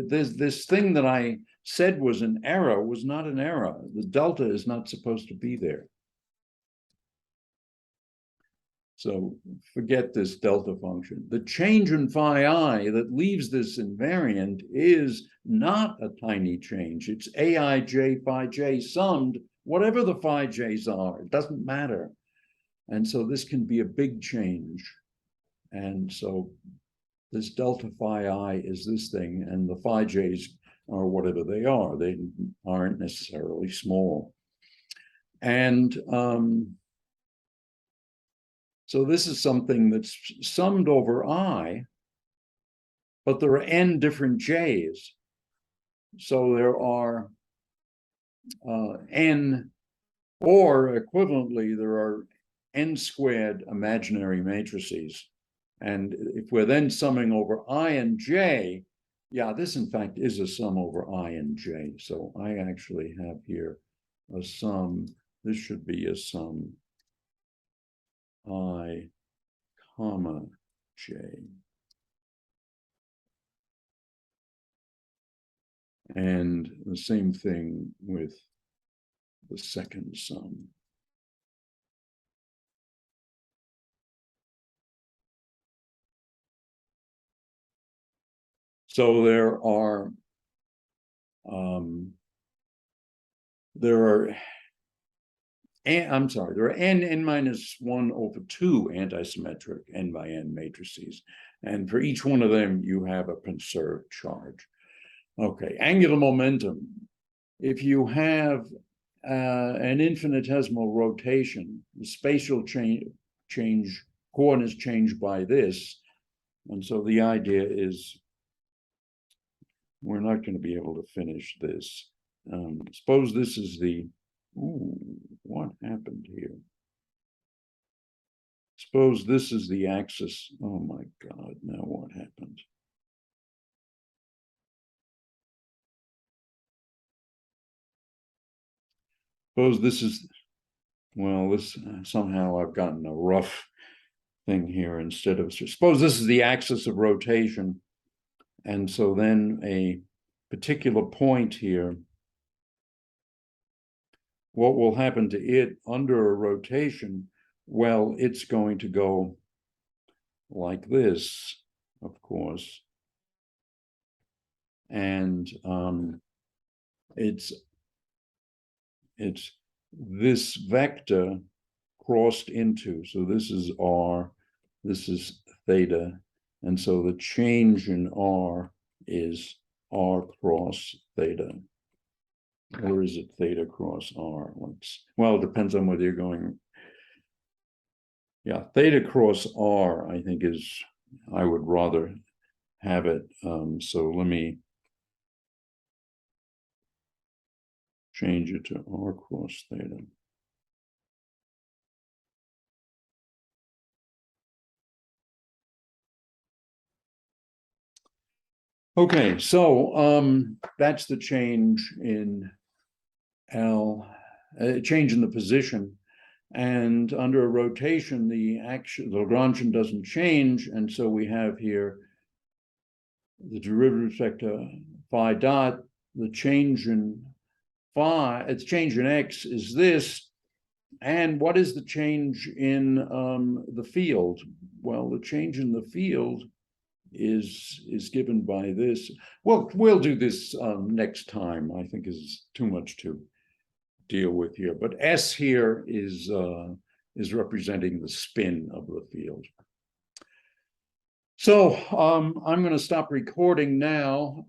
This thing that I said was an error was not an error. The delta is not supposed to be there. So forget this delta function. The change in phi I that leaves this invariant is not a tiny change. It's Aij phi j summed, whatever the phi j's are, it doesn't matter. And so this can be a big change. And so this delta phi I is this thing, and the phi j's are whatever they are. They aren't necessarily small. And so this is something that's summed over I, but there are n different j's. So there are n, or equivalently, there are n squared imaginary matrices. And if we're then summing over I and j, yeah, this in fact is a sum over I and j. So I actually have here a sum. This should be a sum I, comma, j. And the same thing with the second sum. So there are n minus 1 over 2 antisymmetric n by n matrices. And for each one of them, you have a conserved charge. Okay, angular momentum. If you have an infinitesimal rotation, the spatial change coordinates change by this. And so the idea is we're not going to be able to finish this. Suppose this is the, what happened here? Suppose this is the axis. Oh my God, now what happened? Suppose this is, well, this somehow I've gotten a rough thing here instead of, suppose this is the axis of rotation. And so then a particular point here, what will happen to it under a rotation? Well, it's going to go like this, of course. And it's this vector crossed into, so this is r, this is theta, and so the change in r is r cross theta. Or is it theta cross r? Well, it depends on whether you're going, yeah, theta cross r, I think is, I would rather have it. So let me change it to r cross theta. Okay, so that's the change in L, change in the position. And under a rotation, the Lagrangian doesn't change. And so we have here the derivative vector phi dot, the change in phi, its change in x is this. And what is the change in the field? Well, the change in the field is given by this. Well, we'll do this next time. I think is too much to deal with here. But S here is is representing the spin of the field. So I'm going to stop recording now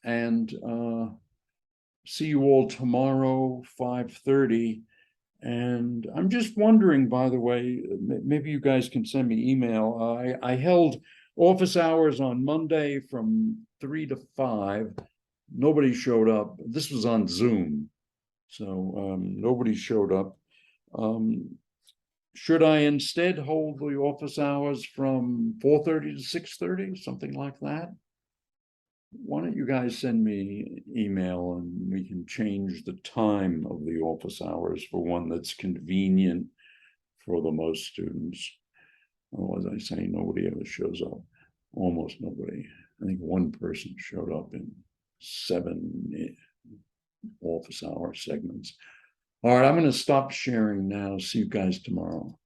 and see you all tomorrow, 5:30. And I'm just wondering, by the way, maybe you guys can send me email. I held office hours on Monday from 3 to 5. Nobody showed up. This was on Zoom, so nobody showed up. Should I instead hold the office hours from 4:30 to 6:30, something like that? Why don't you guys send me email and we can change the time of the office hours for one that's convenient for the most students. Oh, as I say, nobody ever shows up. Almost nobody. I think one person showed up in 7 office hour segments. All right, I'm going to stop sharing now. See you guys tomorrow.